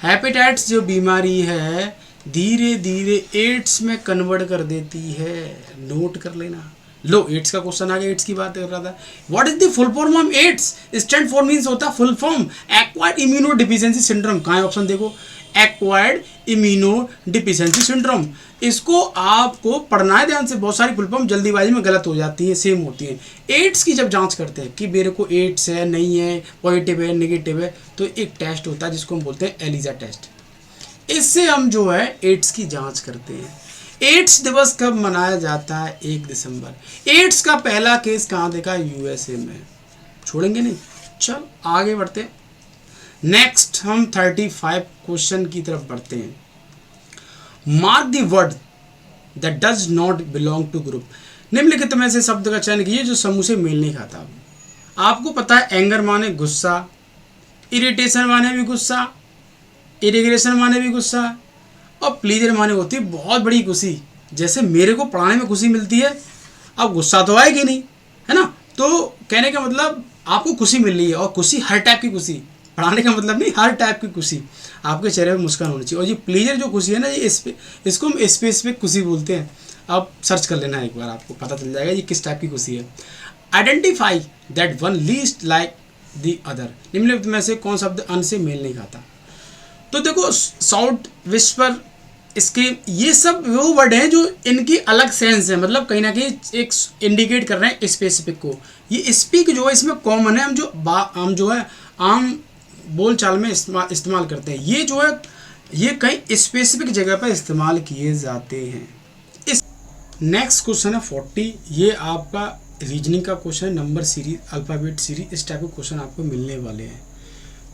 हेपेटाइटिस जो बीमारी है धीरे धीरे एड्स में कन्वर्ट कर देती है, नोट कर लेना। लो एड्स का क्वेश्चन आ गया, एड्स की बात कर रहा था। What is the full form of AIDS, stand for means होता है full form acquired immunodeficiency syndrome. कहाँ है ऑप्शन देखो, एक्वायर्ड इम्यूनो डिफिशियंसी सिंड्रोम। इसको आपको पढ़ना है ध्यान से, बहुत सारी फुल फॉर्म जल्दीबाजी में गलत हो जाती है, सेम होती है। एड्स की जब जांच करते हैं कि मेरे को एड्स है नहीं है, पॉजिटिव है नेगेटिव है, तो एक टेस्ट होता है जिसको हम बोलते हैं एलिजा टेस्ट। इससे हम जो है एड्स की जांच करते हैं। एड्स दिवस कब मनाया जाता है, 1 दिसंबर। एड्स का पहला केस कहाँ देखा, यूएसए में, छोड़ेंगे नहीं। चल आगे बढ़ते हैं, नेक्स्ट हम 35 क्वेश्चन की तरफ बढ़ते हैं। Mark the word that does not belong to group, निम्नलिखित में से शब्द का चयन कीजिए जो समूह से मेल नहीं खाता। आपको पता है एंगर माने गुस्सा, इरिटेशन माने भी गुस्सा, इरिग्रेशन माने भी गुस्सा, और प्लीजर माने होती है बहुत बड़ी खुशी। जैसे मेरे को पढ़ाने में खुशी मिलती है, अब गुस्सा तो आएगी नहीं, है ना। तो कहने का मतलब आपको खुशी मिल रही है, और खुशी हर टाइप की खुशी, पढ़ाने का मतलब नहीं, हर टाइप की खुशी, आपके चेहरे पर मुस्कान होनी चाहिए। और ये प्लीजर जो खुशी है ना, ये इसको हम स्पेसिफिक खुशी बोलते हैं। आप सर्च कर लेना एक बार, आपको पता चल जाएगा ये किस टाइप की खुशी है। Identify that one least like the other, निम्नलिखित में से कौन शब्द अन से मेल नहीं खाता। तो देखो साउट, विस्पर, इसके ये सब वो वर्ड हैं जो इनकी अलग सेंस है, मतलब कहीं ना कहीं एक इंडिकेट कर रहे हैं स्पेसिफिक को। ये स्पीक जो है इसमें कॉमन है, हम जो है आम बोल चाल में इस्तेमाल करते हैं। ये जो है ये कई स्पेसिफिक जगह पर इस्तेमाल किए जाते हैं। इस नेक्स्ट क्वेश्चन है 40, ये आपका रीजनिंग का क्वेश्चन है, नंबर सीरीज, अल्फ़ाबेट सीरीज, इस टाइप के क्वेश्चन आपको मिलने वाले हैं।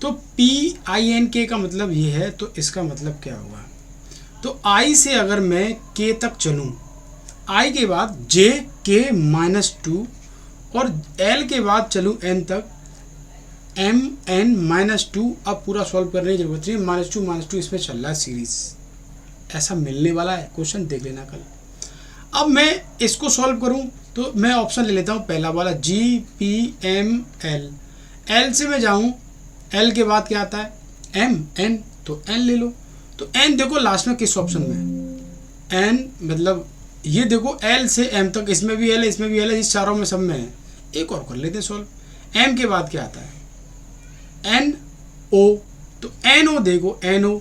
तो PINK का मतलब ये है, तो इसका मतलब क्या होगा। तो I से अगर मैं K तक चलूँ, I के बाद JK-2 और L के बाद चलूँ N तक MN-2। अब पूरा सॉल्व करने की जरूरत नहीं, -2 इसमें चल रहा है सीरीज, ऐसा मिलने वाला है क्वेश्चन, देख लेना कल। अब मैं इसको सॉल्व करूं तो मैं ऑप्शन ले लेता हूं पहला वाला GPML। L से मैं जाऊं, L के बाद क्या आता है MN, तो N ले लो। तो N देखो लास्ट में किस ऑप्शन में, N मतलब ये देखो L से M तक, इसमें भी L है, इसमें भी L है, इस चारों में सब में है। एक और कर लेते हैं सॉल्व। M के बाद क्या आता है NO, तो NO देखो NO,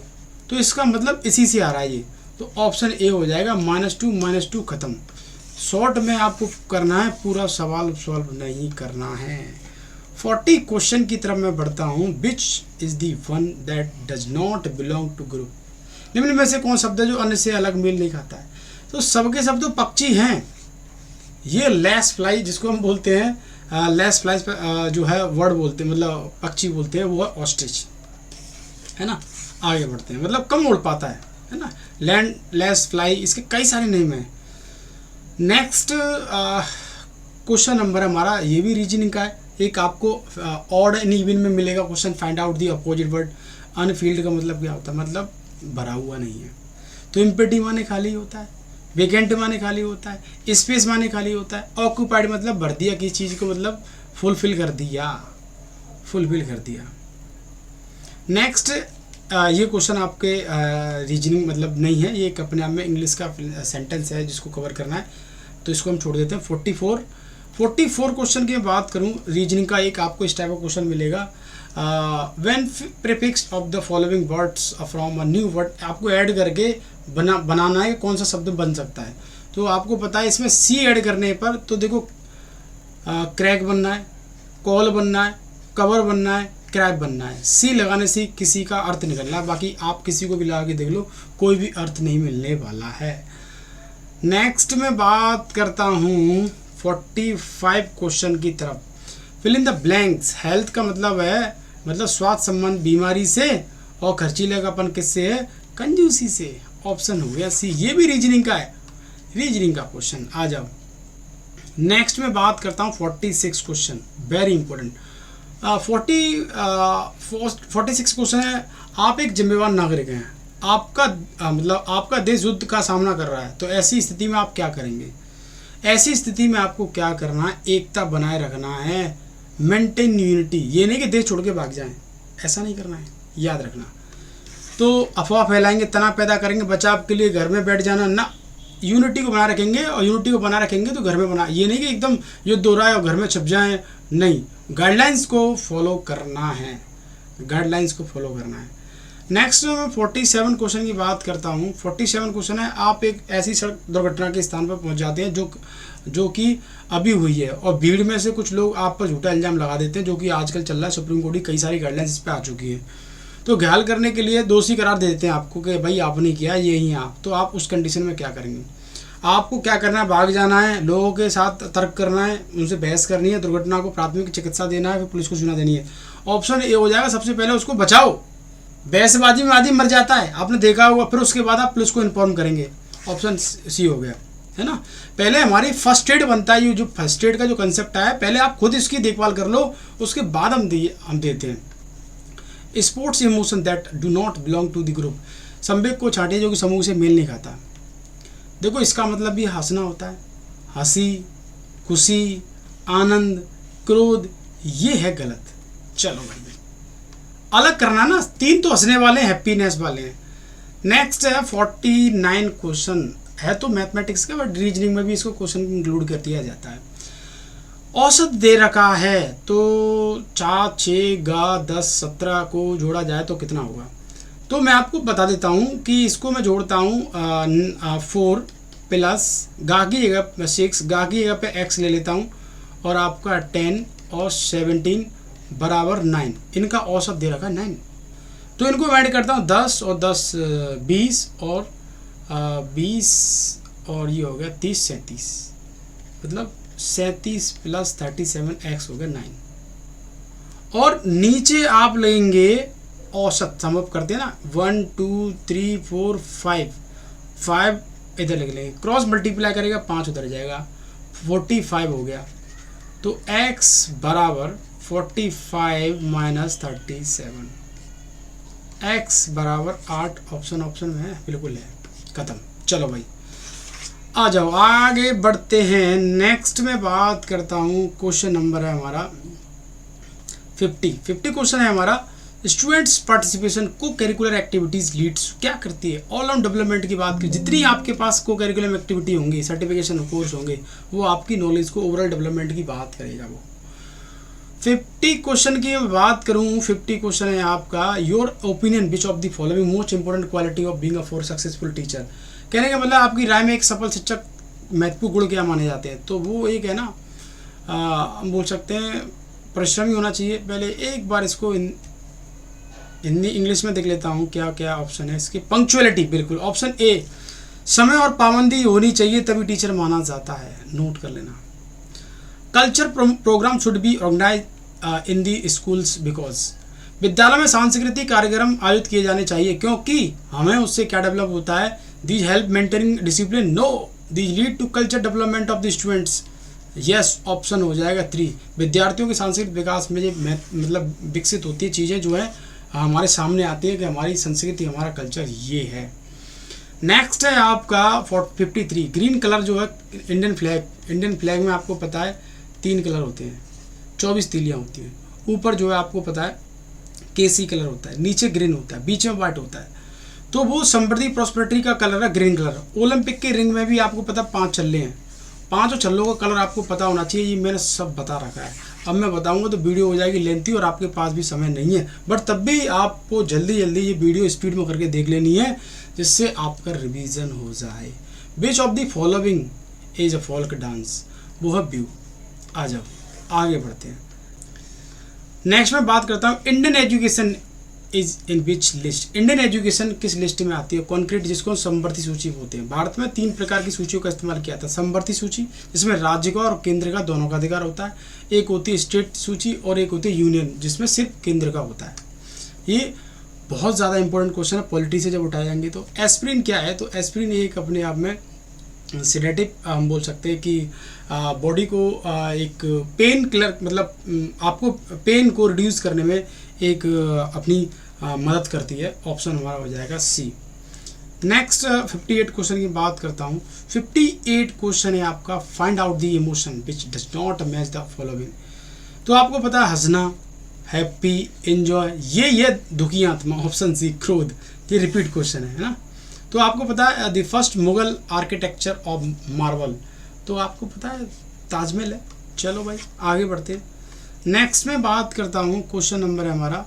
तो इसका मतलब इसी से आ रहा है ये, तो ऑप्शन ए हो जाएगा, -2 खत्म। शॉर्ट में आपको करना है, पूरा सवाल सॉल्व नहीं करना है। 40 क्वेश्चन की तरफ मैं बढ़ता हूँ। Which is the one that does not belong to group, निम्न में से कौन शब्द है जो अन्य से अलग मेल नहीं खाता है। तो सबके सब तो पक्षी हैं। ये लेस फ्लाई जिसको हम बोलते हैं, लेस फ्लाई जो है वर्ड बोलते हैं, मतलब पक्षी बोलते हैं, वो है ऑस्ट्रिच, है ना। आगे बढ़ते हैं, मतलब कम उड़ पाता है ना। लैंड लेस फ्लाई, इसके कई सारे नेम हैं। नेक्स्ट क्वेश्चन नंबर है हमारा, ये भी रीजनिंग का है। एक आपको ऑड एंड इवन में मिलेगा question, find out the opposite word. Anfield का मतलब क्या होता है, मतलब भरा हुआ नहीं है। तो एम्प्टी माने खाली होता है, वेकेंट माने खाली होता है, स्पेस माने खाली होता है, ऑक्यूपाइड मतलब भर दिया किसी चीज़ को, मतलब फुलफिल कर दिया। नेक्स्ट ये क्वेश्चन आपके रीजनिंग मतलब नहीं है, ये एक अपने आप में इंग्लिश का सेंटेंस है जिसको कवर करना है, तो इसको हम छोड़ देते हैं। 44 क्वेश्चन की बात करूं रीजनिंग का, एक आपको इस टाइप का क्वेश्चन मिलेगा। When prefix of the following words from a new word, आपको ऐड करके बनाना है कौन सा शब्द बन सकता है। तो आपको पता है इसमें सी ऐड करने पर, तो देखो क्रैक बनना है, कॉल बनना है, कवर बनना है, क्रैप बनना है। सी लगाने से किसी का अर्थ निकलना है, बाकी आप किसी को भी लगा के देख लो, कोई भी अर्थ नहीं मिलने वाला है। नेक्स्ट में बात करता हूँ 45 क्वेश्चन की तरफ। Fill in the blanks. Health का मतलब है मतलब स्वास्थ्य संबंध बीमारी से, और खर्चीलेगापन किससे है? कंजूसी से। ऑप्शन हो गया सी। ये भी रीजनिंग का है, रीजनिंग का क्वेश्चन। आ जाओ नेक्स्ट में बात करता हूँ 46 क्वेश्चन, वेरी इंपॉर्टेंट। 46 क्वेश्चन है। आप एक जिम्मेवार नागरिक हैं, आपका मतलब आपका देश युद्ध का सामना कर रहा है, तो ऐसी स्थिति में आप क्या करेंगे? ऐसी स्थिति में आपको क्या करना है? एकता बनाए रखना है, मेंटेन यूनिटी। ये नहीं कि देश छोड़ के भाग जाएं, ऐसा नहीं करना है, याद रखना। तो अफवाह फैलाएंगे, तनाव पैदा करेंगे, बचाव के लिए घर में बैठ जाना ना। यूनिटी को बनाए रखेंगे, और यूनिटी को बनाए रखेंगे तो घर में बना, ये नहीं कि एकदम युद्ध हो रहा है और घर में छप जाएं, नहीं। गाइडलाइंस को फॉलो करना है, गाइडलाइंस को फॉलो करना है। नेक्स्ट मैं 47 क्वेश्चन की बात करता हूँ। 47 क्वेश्चन है। आप एक ऐसी सड़क दुर्घटना के स्थान पर पहुँच जाते हैं जो कि अभी हुई है, और भीड़ में से कुछ लोग आप पर झूठा इल्ज़ाम लगा देते हैं, जो कि आजकल चल रहा है। सुप्रीम कोर्ट की कई सारी गाइडलाइंस इस पर आ चुकी है। तो घायल करने के लिए दोषी करार दे देते हैं आपको कि भाई आपने किया, ये ही आप। तो आप उस कंडीशन में क्या करेंगे? आपको क्या करना है? भाग जाना है, लोगों के साथ तर्क करना है, उनसे बहस करनी है, दुर्घटना को प्राथमिक चिकित्सा देना है, फिर पुलिस को सूचना देनी है। ऑप्शन ए हो जाएगा, सबसे पहले उसको बचाओ। बहसबाजी में आदमी मर जाता है, आपने देखा होगा, फिर उसके बाद आप पुलिस को इन्फॉर्म करेंगे। ऑप्शन सी हो गया, है ना। पहले हमारी फर्स्ट एड बनता है। ये जो फर्स्ट एड का जो कंसेप्ट है, पहले आप खुद इसकी देखभाल कर लो, उसके बाद हम देते हैं। Sports emotion that do not belong to the group. संवेग को छांटे जो कि समूह से मेल नहीं खाता। देखो इसका मतलब भी हंसना होता है, हंसी, खुशी, आनंद, क्रोध, ये है गलत। चलो भाई अलग करना ना, 3 तो हंसने वाले हैं, हैप्पीनेस वाले हैं। नेक्स्ट है 49 क्वेश्चन है, तो मैथमेटिक्स का, बट रीजनिंग में भी इसको क्वेश्चन इंक्लूड कर दिया जाता है। औसत दे रखा है, तो 4, 6, गा 10, 17 को जोड़ा जाए तो कितना होगा? तो मैं आपको बता देता हूँ कि इसको मैं जोड़ता हूँ 4 प्लस गा की जगह 6, गा की जगह पे x ले लेता हूँ, और आपका 10 और 17 बराबर 9। इनका औसत दे रखा है 9, तो इनको ऐड करता हूँ 10 और 10 20 और 20 और ये हो गया 30 37, मतलब 37 प्लस 37 x हो गया 9। और नीचे आप लेंगे औसत, सम अप करते हैं ना, 1 2 3 4 5 इधर लिख लेंगे, क्रॉस मल्टीप्लाई करेगा 5 उधर जाएगा, 45 हो गया। तो x बराबर 45 माइनस 37, x बराबर 8। ऑप्शन में है, बिल्कुल है, खत्म। चलो भाई आ जाओ आगे बढ़ते हैं। नेक्स्ट में बात करता हूँ, क्वेश्चन नंबर है हमारा 50 क्वेश्चन है हमारा। स्टूडेंट्स पार्टिसिपेशन को करिकुलर एक्टिविटीज़ लीड्स क्या करती है? ऑल राउंड डेवलपमेंट की बात की, जितनी आपके पास को करिकुलम एक्टिविटी होंगी, सर्टिफिकेशन कोर्स होंगे, वो आपकी नॉलेज को ओवरऑल डेवलपमेंट की बात करेगा। वो 50 क्वेश्चन की बात करूँ, 50 क्वेश्चन है आपका। Your opinion which of the following most important quality of being a for successful teacher. कहने का मतलब आपकी राय में एक सफल शिक्षक महत्वपूर्ण गुण क्या माने जाते हैं? तो वो एक है ना, हम बोल सकते हैं परिश्रमी होना चाहिए। पहले एक बार इसको हिंदी इंग्लिश में देख लेता हूँ क्या क्या ऑप्शन है इसके। पंक्चुअलिटी, बिल्कुल ऑप्शन ए, समय और पाबंदी होनी चाहिए तभी टीचर माना जाता है, नोट कर लेना। Culture program should be organise in the schools because, विद्यालय में सांस्कृतिक कार्यक्रम आयोजित किए जाने चाहिए क्योंकि हमें उससे क्या डेवलप होता है? These help maintaining discipline, no, these lead to culture development of the students. Yes, option हो जाएगा 3। विद्यार्थियों के सांस्कृतिक विकास में जो मतलब विकसित होती है चीज़ें जो है हमारे सामने आती है कि हमारी संस्कृति, हमारा कल्चर ये है। नेक्स्ट है आपका 53, ग्रीन कलर जो है इंडियन फ्लैग में आपको पता है 3 कलर होते हैं, 24 तीलियाँ होती हैं। ऊपर जो है आपको पता है केसी कलर होता है, नीचे ग्रीन होता है, बीच में वाइट होता है। तो वो समृद्धि प्रॉस्पेरिटी का कलर है ग्रीन कलर। ओलंपिक के रिंग में भी आपको पता 5 छल्ले हैं, 5 छल्लों का कलर आपको पता होना चाहिए। ये मैंने सब बता रखा है। अब मैं बताऊंगा तो वीडियो हो जाएगी लेंथी और आपके पास भी समय नहीं है, बट तब भी आपको जल्दी ये वीडियो स्पीड में करके देख लेनी है जिससे आपका रिवीजन हो जाए। विच of the following is a folk dance? वो है ब्यू। आ जाओ आगे बढ़ते हैं। नेक्स्ट में बात करता हूँ Indian education is in which list? Indian education किस लिस्ट में आती है? कॉन्क्रीट, जिसको समवर्ती सूची बोलते हैं। भारत में 3 प्रकार की सूचियों का इस्तेमाल किया था। समवर्ती सूची, जिसमें राज्य का और केंद्र का दोनों का अधिकार होता है। एक होती है स्टेट सूची और एक होती है यूनियन, जिसमें सिर्फ केंद्र का होता है। ये बहुत ज़्यादा इंपॉर्टेंट क्वेश्चन है, पॉलिटी से जब उठाए जाएंगे तो। एस्प्रिन क्या है? तो एस्प्रिन एक अपने आप में सेडेटिव, हम बोल सकते हैं कि बॉडी को एक पेन किलर, मतलब आपको पेन को रिड्यूस करने में एक अपनी मदद करती है। ऑप्शन हमारा हो जाएगा सी। नेक्स्ट 58 क्वेश्चन की बात करता हूँ। 58 क्वेश्चन है आपका, find out the emotion which does not match the following. तो आपको पता है हंसना, हैप्पी, एंजॉय, ये दुखी आत्मा, ऑप्शन सी क्रोध। ये रिपीट क्वेश्चन है ना। तो आपको पता है the first Mughal architecture of marble, तो आपको पता है ताजमहल है। चलो भाई आगे बढ़ते हैं। नेक्स्ट में बात करता हूँ, क्वेश्चन नंबर है हमारा,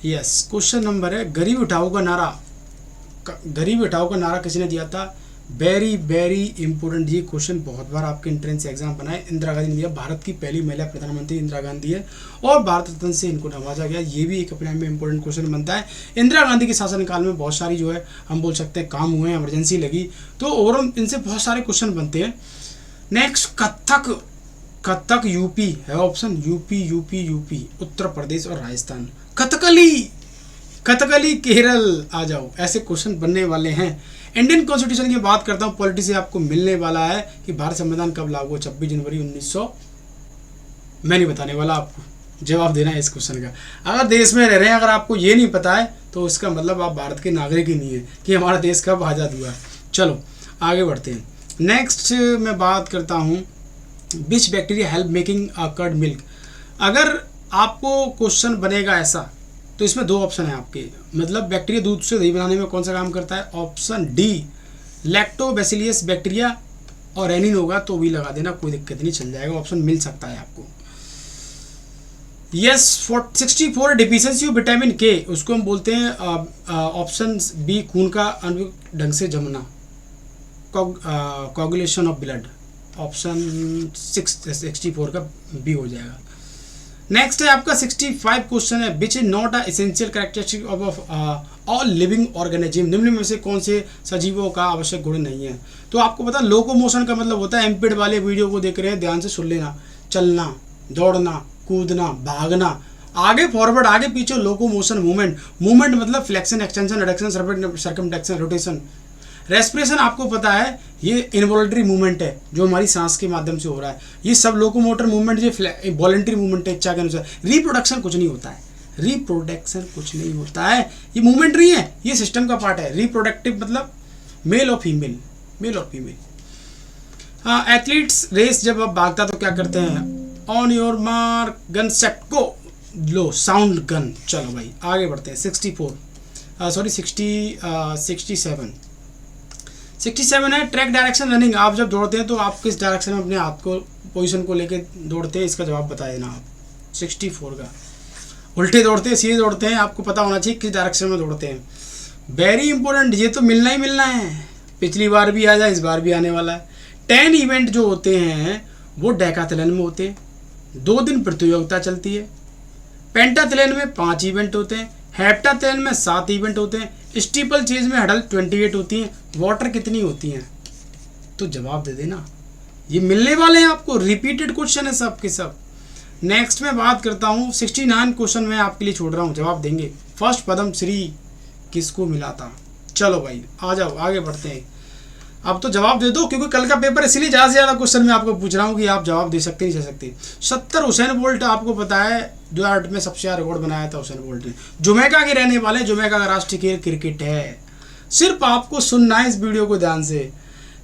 यस क्वेश्चन नंबर है गरीब हटाओ का नारा। गरीब हटाओ का नारा किसने दिया था? वेरी वेरी इंपॉर्टेंट, ये क्वेश्चन बहुत बार आपके एंट्रेंस एग्जाम बनाए। इंदिरा गांधी ने दिया, भारत की पहली महिला प्रधानमंत्री इंदिरा गांधी है और भारत रत्न से इनको नवाजा गया। ये भी एक अपने आप में इंपॉर्टेंट क्वेश्चन बनता है। इंदिरा गांधी के शासनकाल में बहुत सारी जो है हम बोल सकते हैं काम हुए हैं, इमरजेंसी लगी, तो ओवरऑल इनसे बहुत सारे क्वेश्चन बनते हैं। नेक्स्ट कथक, कथक यूपी है ऑप्शन, यूपी उत्तर प्रदेश और राजस्थान। कथकली केरल, आ जाओ, ऐसे क्वेश्चन बनने वाले हैं। इंडियन कॉन्स्टिट्यूशन की बात करता हूँ, पॉलिटी से आपको मिलने वाला है कि भारत संविधान कब लागू हुआ? 26 जनवरी 1900। मैं नहीं बताने वाला, आपको जवाब देना है इस क्वेश्चन का। अगर देश में रह रहे हैं, अगर आपको ये नहीं पता है तो इसका मतलब आप भारत के नागरिक ही नहीं है कि हमारा देश कब आज़ाद हुआ। चलो आगे बढ़ते हैं। नेक्स्ट मैं बात करता हूँ, which bacteria help making curd milk. अगर आपको क्वेश्चन बनेगा ऐसा तो इसमें 2 ऑप्शन है आपके, मतलब बैक्टीरिया दूध से दही बनाने में कौन सा काम करता है? ऑप्शन डी लैक्टोबैसिलियस बैक्टीरिया, और एनिन होगा तो भी लगा देना, कोई दिक्कत नहीं, चल जाएगा, ऑप्शन मिल सकता है आपको। यस 64 डिफिशियंसी ऑफ विटामिन के, उसको हम बोलते हैं ऑप्शन बी खून का अनुरूप ढंग से जमना, कोगुलेशन ऑफ ब्लड। ऑप्शन 64 का बी हो जाएगा। नेक्स्ट है आपका 65 क्वेश्चन है, which is not a essential characteristic of all living organism. निम्न में से कौन से सजीवों का आवश्यक गुण नहीं है? तो आपको पता लोकोमोशन का मतलब होता है, एमपेड वाले वीडियो को देख रहे हैं ध्यान से सुन लेना, चलना, दौड़ना, कूदना, भागना, आगे फॉरवर्ड, आगे पीछे, लोकोमोशन मूवमेंट मतलब flexion, extension, reduction, circumduction, rotation. Respiration आपको पता है ये इनवॉलंटरी मूवमेंट है जो हमारी सांस के माध्यम से हो रहा है। ये सब लोकोमोटर मूवमेंट ये वॉलंटरी मूवमेंट है, इच्छा के अनुसार। रिप्रोडक्शन कुछ नहीं होता है, रिप्रोडक्शन कुछ नहीं होता है, ये मूवमेंट नहीं है, ये सिस्टम का पार्ट है। रिप्रोडक्टिव मतलब मेल और फीमेल, मेल और फीमेल। हाँ, एथलीट्स रेस जब आप भागता तो क्या करते हैं? On your mark gun set go, low sound gun. चलो भाई आगे बढ़ते हैं। 67 है ट्रैक डायरेक्शन रनिंग। आप जब दौड़ते हैं तो आप किस डायरेक्शन में अपने हाथ को पोजीशन को लेके दौड़ते हैं? इसका जवाब बता देना आप। 64 का उल्टे दौड़ते हैं, सीधे दौड़ते हैं, आपको पता होना चाहिए किस डायरेक्शन में दौड़ते हैं। वेरी इंपॉर्टेंट, ये तो मिलना ही मिलना है, पिछली बार भी आ जाए, इस बार भी आने वाला है। 10 इवेंट जो होते हैं वो डेकाथलन में होते हैं, 2 दिन प्रतियोगिता चलती है। पेंटाथलन में 5 इवेंट होते हैं, हेप्टाथलन में 7 इवेंट होते हैं, स्टीपल चेज में हडल 28 होती हैं। वाटर कितनी होती हैं? तो जवाब दे देना, ये मिलने वाले हैं आपको, रिपीटेड क्वेश्चन है सब के सब। नेक्स्ट में बात करता हूँ 69 क्वेश्चन मैं आपके लिए छोड़ रहा हूँ, जवाब देंगे। फर्स्ट पद्म श्री किसको मिला था? चलो भाई आ जाओ आगे बढ़ते हैं। अब तो जवाब दे दो, क्योंकि कल का पेपर इसलिए ज़्यादा से ज़्यादा क्वेश्चन मैं आपको पूछ रहा हूँ कि आप जवाब दे सकते नहीं दे सकते। 70 हुसैन बोल्ट आपको पता है 2008 में सबसे ज़्यादा रिकॉर्ड बनाया था हुसैन बोल्ट ने। जमैका के रहने वाले, जमैका का राष्ट्रीय खेल क्रिकेट है। सिर्फ आपको सुनना है इस वीडियो को ध्यान से।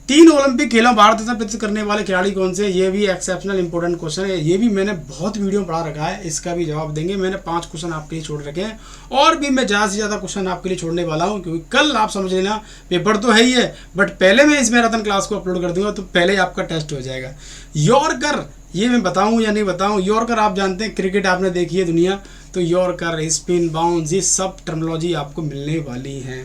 3 ओलंपिक खेलों भारत रत्न प्राप्त करने वाले खिलाड़ी कौन से? ये भी एक्सेप्शनल इंपॉर्टेंट क्वेश्चन है, ये भी मैंने बहुत वीडियो में पढ़ा रखा है, इसका भी जवाब देंगे। मैंने 5 क्वेश्चन आपके लिए छोड़ रखे हैं और भी मैं ज़्यादा से ज़्यादा क्वेश्चन आपके लिए छोड़ने वाला हूँ, क्योंकि कल आप समझ लेना पेपर तो है ही है, बट पहले मैं इस मैराथन क्लास को अपलोड कर दूंगा तो पहले आपका टेस्ट हो जाएगा। यॉर्कर, ये मैं बताऊँ या नहीं बताऊँ, यॉर्कर आप जानते हैं, क्रिकेट आपने देखी है दुनिया, तो यॉर्कर, स्पिन, बाउंस, ये सब टर्मिनोलॉजी आपको मिलने वाली है।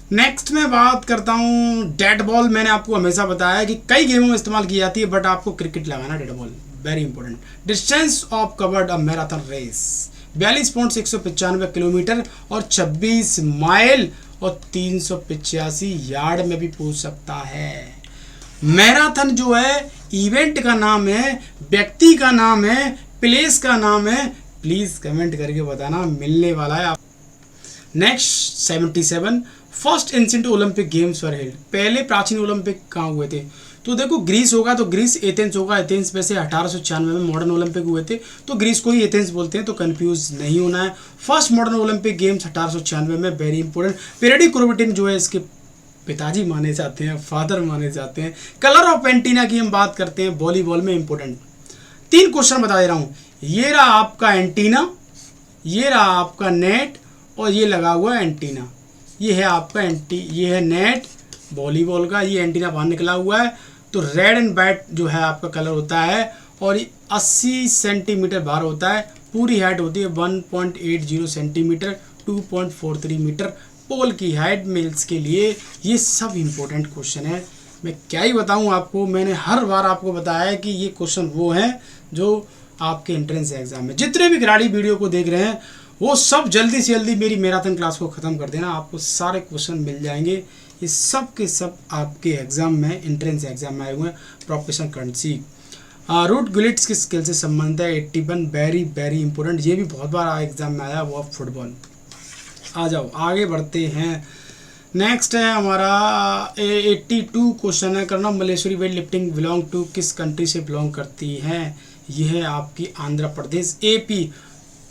नेक्स्ट मैं बात करता हूँ डेड बॉल। मैंने आपको हमेशा बताया है कि कई गेमों में इस्तेमाल की जाती है, बट आपको क्रिकेट लगाना dead ball, very important. Distance of covered a marathon race, 42.195 kilometre और 26 माइल और 385 यार्ड में भी पूछ सकता है। मैराथन जो है इवेंट का नाम है, व्यक्ति का नाम है, प्लेस का नाम है, प्लीज कमेंट करके बताना, मिलने वाला है आप। Next 77 first incident Olympic games were held. पहले प्राचीन ओलंपिक कहाँ हुए थे? तो देखो ग्रीस होगा तो ग्रीस एथेंस होगा। एथेंस में से 1896 में मॉडर्न ओलंपिक हुए थे, तो ग्रीस को ही एथेंस बोलते हैं, तो कंफ्यूज नहीं होना है। फर्स्ट मॉडर्न ओलंपिक गेम्स 1896 में, वेरी इंपॉर्टेंट। पेरेडी कुर्बिटिन जो है इसके पिताजी माने जाते हैं, फादर माने जाते हैं। कलर ऑफ एंटीना की हम बात करते हैं वॉलीबॉल में, इंपॉर्टेंट। 3 क्वेश्चन बता दे रहा हूँ। ये रहा आपका एंटीना, ये रहा आपका नेट और ये लगा हुआ एंटीना। ये है आपका ये है नेट वॉलीबॉल का, ये एंटीना बाहर निकला हुआ है। तो रेड एंड वाइट जो है आपका कलर होता है और ये 80 सेंटीमीटर बाहर होता है। पूरी हाइट होती है 1.80 सेंटीमीटर, 2.43 मीटर पोल की हाइट मेल्स के लिए। ये सब इंपॉर्टेंट क्वेश्चन है, मैं क्या ही बताऊं आपको। मैंने हर बार आपको बताया है कि ये क्वेश्चन वो हैं जो आपके एंट्रेंस एग्जाम में। जितने भी खिलाड़ी वीडियो को देख रहे हैं वो सब जल्दी से जल्दी मेरी मैराथन क्लास को ख़त्म कर देना, आपको सारे क्वेश्चन मिल जाएंगे। ये सब के सब आपके एग्जाम में, एंट्रेंस एग्जाम में आए हुए हैं। प्रोफेसर कर्नसी रूट गुलिट्स की स्किल से संबंधित है 81, वेरी वेरी इंपॉर्टेंट। ये भी बहुत बार एग्जाम में आया, वो फुटबॉल। आ जाओ आगे बढ़ते हैं। नेक्स्ट है हमारा 82 क्वेश्चन है, Karnam Malleswari weightlifting belong to किस कंट्री से बिलोंग करती है? यह है आपकी आंध्र प्रदेश। AP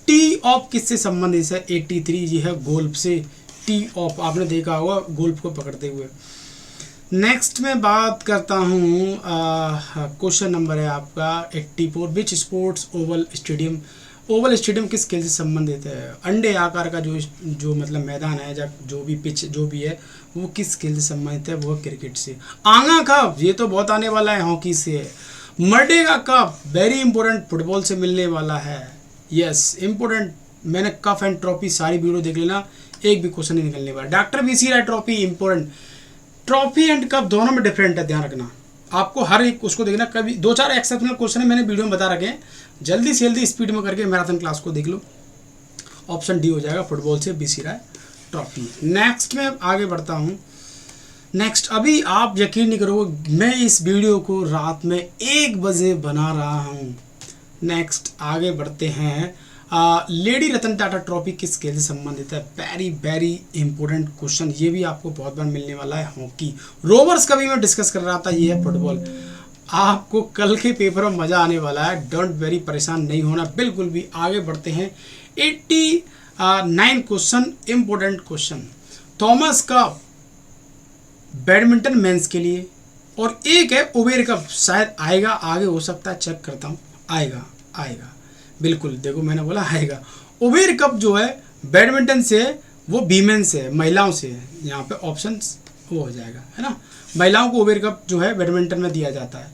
टी ऑफ किससे संबंधित है? 83, ये है गोल्फ से। टी ऑफ आपने देखा होगा गोल्फ को पकड़ते हुए। नेक्स्ट में बात करता हूँ, क्वेश्चन नंबर है आपका 84, विच sports Oval stadium. Oval stadium किस खेल से संबंधित है? अंडे आकार का जो मतलब मैदान है, जो भी पिच जो भी है, वो किस खेल से संबंधित है? वो क्रिकेट से। आंगा कप, ये तो बहुत आने वाला है, हॉकी से है। Merdeka cup, very important, football से मिलने वाला है। यस इंपॉर्टेंट, मैंने कप एंड ट्रॉफी सारी वीडियो देख लेना, एक भी क्वेश्चन नहीं निकलने वाला। Doctor BC Roy trophy, important. Trophy and cup दोनों में डिफरेंट है, ध्यान रखना। आपको हर एक उसको देखना, कभी 2-4 एक्सेप्शनल क्वेश्चन है मैंने वीडियो में बता रखे हैं, जल्दी से जल्दी स्पीड में करके मैराथन क्लास को देख लो। ऑप्शन डी हो जाएगा, फुटबॉल से BC राय ट्रॉफी। नेक्स्ट में आगे बढ़ता हूँ। नेक्स्ट, अभी आप यकीन नहीं करोगे, मैं इस वीडियो को रात में 1 बजे बना रहा हूँ। नेक्स्ट आगे बढ़ते हैं। लेडी रतन टाटा ट्रॉफी किस खेल से संबंधित है? वेरी वेरी इंपॉर्टेंट क्वेश्चन, ये भी आपको बहुत बार मिलने वाला है। हॉकी। रोवर्स का भी मैं डिस्कस कर रहा था, ये है फुटबॉल। आपको कल के पेपर में मज़ा आने वाला है, डोंट वेरी, परेशान नहीं होना बिल्कुल भी। आगे बढ़ते हैं। 89 question, important question. Thomas cup badminton men's के लिए, और एक है उबेर कप, शायद आएगा, आगे हो सकता है, चेक करता हूँ। आएगा आएगा बिल्कुल, देखो मैंने बोला आएगा। उबेर कप जो है बैडमिंटन से, वो वीमेन से है, महिलाओं से है। यहाँ पे ऑप्शंस वो हो जाएगा, है ना। महिलाओं को उबेर कप जो है बैडमिंटन में दिया जाता है।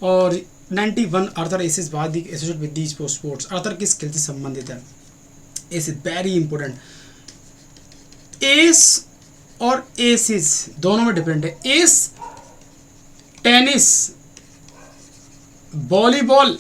और 91 अर्थर एसिस वादिक एसोसिएट विद दीज स्पोर्ट्स। अर्थर किस खेल से संबंधित है? एसिस, वेरी इंपॉर्टेंट। एस और एसिस दोनों में डिफरेंट है। S tennis, volleyball,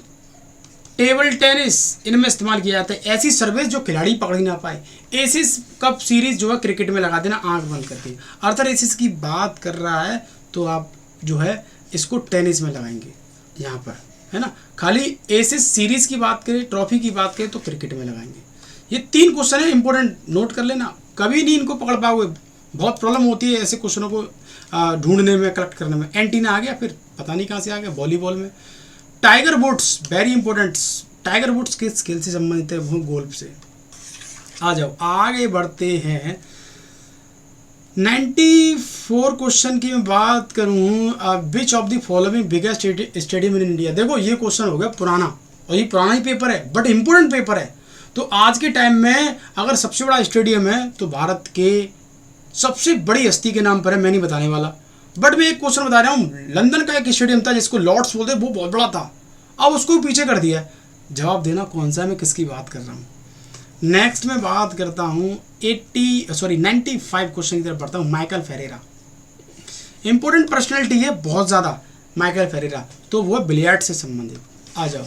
table tennis, इनमें इस्तेमाल किया जाता है। ऐसी सर्विस जो खिलाड़ी पकड़ ही ना पाए। एसिस कप सीरीज जो है क्रिकेट में लगा देना आंख बंद करके। अर्थर एसिस की बात कर रहा है तो आप जो है इसको टेनिस में लगाएंगे यहाँ पर, है ना। खाली एसिस सीरीज की बात करें, ट्रॉफी की बात करें तो क्रिकेट में लगाएंगे। ये 3 क्वेश्चन है इंपॉर्टेंट, नोट कर लेना, कभी नहीं इनको पकड़ पाओगे, बहुत प्रॉब्लम होती है ऐसे क्वेश्चनों को ढूंढने में, कलेक्ट करने में। एंटीना आ गया, फिर पता नहीं कहाँ से आ गया वॉलीबॉल में। Tiger Woods, very important. Tiger Woods किस खेल से संबंधित है? वो गोल्फ से। आ जाओ आगे बढ़ते हैं। 94 क्वेश्चन की मैं बात करूं, विच of the following biggest stadium in India. देखो ये क्वेश्चन हो गया पुराना, और ये पुराना ही पेपर है बट इंपॉर्टेंट पेपर है। तो आज के टाइम में अगर सबसे बड़ा स्टेडियम है तो भारत के सबसे बड़ी हस्ती के नाम पर है, मैं नहीं बताने वाला, बट मैं एक क्वेश्चन बता रहा हूँ। लंदन का एक स्टेडियम था जिसको लॉर्ड्स बोलते, वो बहुत बड़ा था, अब उसको पीछे कर दिया। जवाब देना कौन सा, मैं किसकी बात कर रहा हूँ। नेक्स्ट में बात करता हूँ 95 क्वेश्चन की तरफ बढ़ता हूँ। माइकल फेरेरा, इंपॉर्टेंट पर्सनैलिटी है बहुत ज़्यादा माइकल फेरेरा, तो वो बिलियर्ड से संबंधित। आ जाओ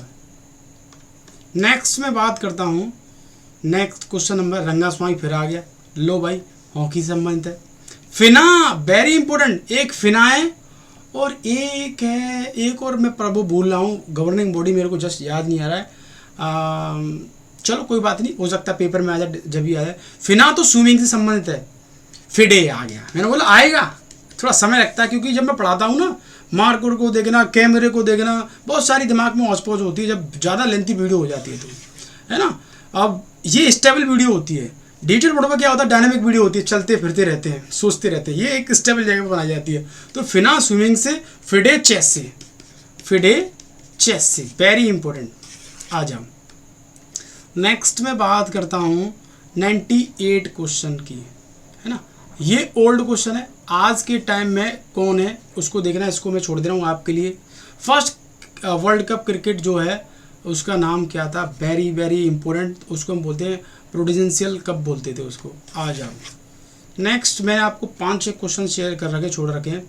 नेक्स्ट में बात करता हूँ नेक्स्ट क्वेश्चन नंबर, रंगा स्वामी फिर आ गया। लो भाई, हॉकी से संबंधित है। फिना, वेरी इंपॉर्टेंट। एक फिना है और एक है, एक और मैं प्रभु भूल रहा हूँ, गवर्निंग बॉडी मेरे को जस्ट याद नहीं आ रहा है। चलो कोई बात नहीं, हो सकता है पेपर में आ जाए, जब भी आ जाए। फिना तो स्विमिंग से संबंधित है। फिडे आ गया, मैंने बोला आएगा, थोड़ा समय लगता है क्योंकि जब मैं पढ़ाता हूँ ना, मार्कर को देखना, कैमरे को देखना, बहुत सारी दिमाग में हौच-पौच होती है जब ज़्यादा लेंथी वीडियो हो जाती है तो, है ना। अब ये स्टेबल वीडियो होती है। डिजिटल बोर्ड में क्या होता है, डायनामिक वीडियो होती है, चलते फिरते रहते हैं, सोचते रहते हैं। ये एक स्टेबल जगह पर बनाई जाती है। तो फिना स्विमिंग से, फिडे चेस से, फिडे चेस से, वेरी इंपॉर्टेंट। आ जाओ, नेक्स्ट मैं बात करता हूँ 98 क्वेश्चन की, है ना। ये ओल्ड क्वेश्चन है, आज के टाइम में कौन है उसको देखना, इसको मैं छोड़ दे रहा हूँ आपके लिए। फर्स्ट वर्ल्ड कप क्रिकेट जो है उसका नाम क्या था, वेरी वेरी इंपॉर्टेंट, उसको हम बोलते हैं प्रूडेंशियल कप बोलते थे उसको। आ जाओ, नेक्स्ट मैंने आपको 5-6 क्वेश्चन शेयर कर रखे, छोड़ रखे हैं।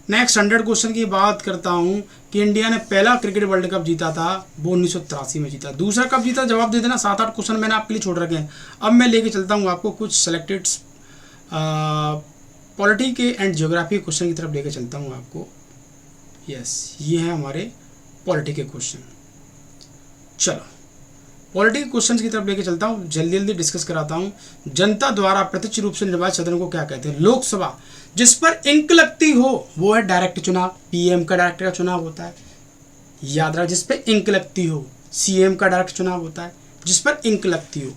नेक्स्ट 100 क्वेश्चन की बात करता हूँ कि इंडिया ने पहला क्रिकेट वर्ल्ड कप जीता था, वो 1983 में जीता। दूसरा कब जीता, जवाब दे देना। 7-8 क्वेश्चन मैंने आपके लिए छोड़ रखे हैं। अब मैं लेके चलता हूँ आपको कुछ सेलेक्टेड पॉलिटी के एंड ज्योग्राफी क्वेश्चन की तरफ लेके चलता हूँ आपको। यस, ये है हमारे पॉलिटी के क्वेश्चन। चलो पॉलिटी के क्वेश्चन की तरफ लेके चलता हूँ, जल्दी जल्दी डिस्कस कराता हूँ। जनता द्वारा प्रत्यक्ष रूप से निर्वाचित सदन को क्या कहते हैं, लोकसभा। जिस पर इंक लगती हो वो है डायरेक्ट चुनाव, पीएम का डायरेक्ट चुनाव होता है, याद रहा। जिस पर इंक लगती हो, सीएम का डायरेक्ट चुनाव होता है, जिस पर इंक लगती हो।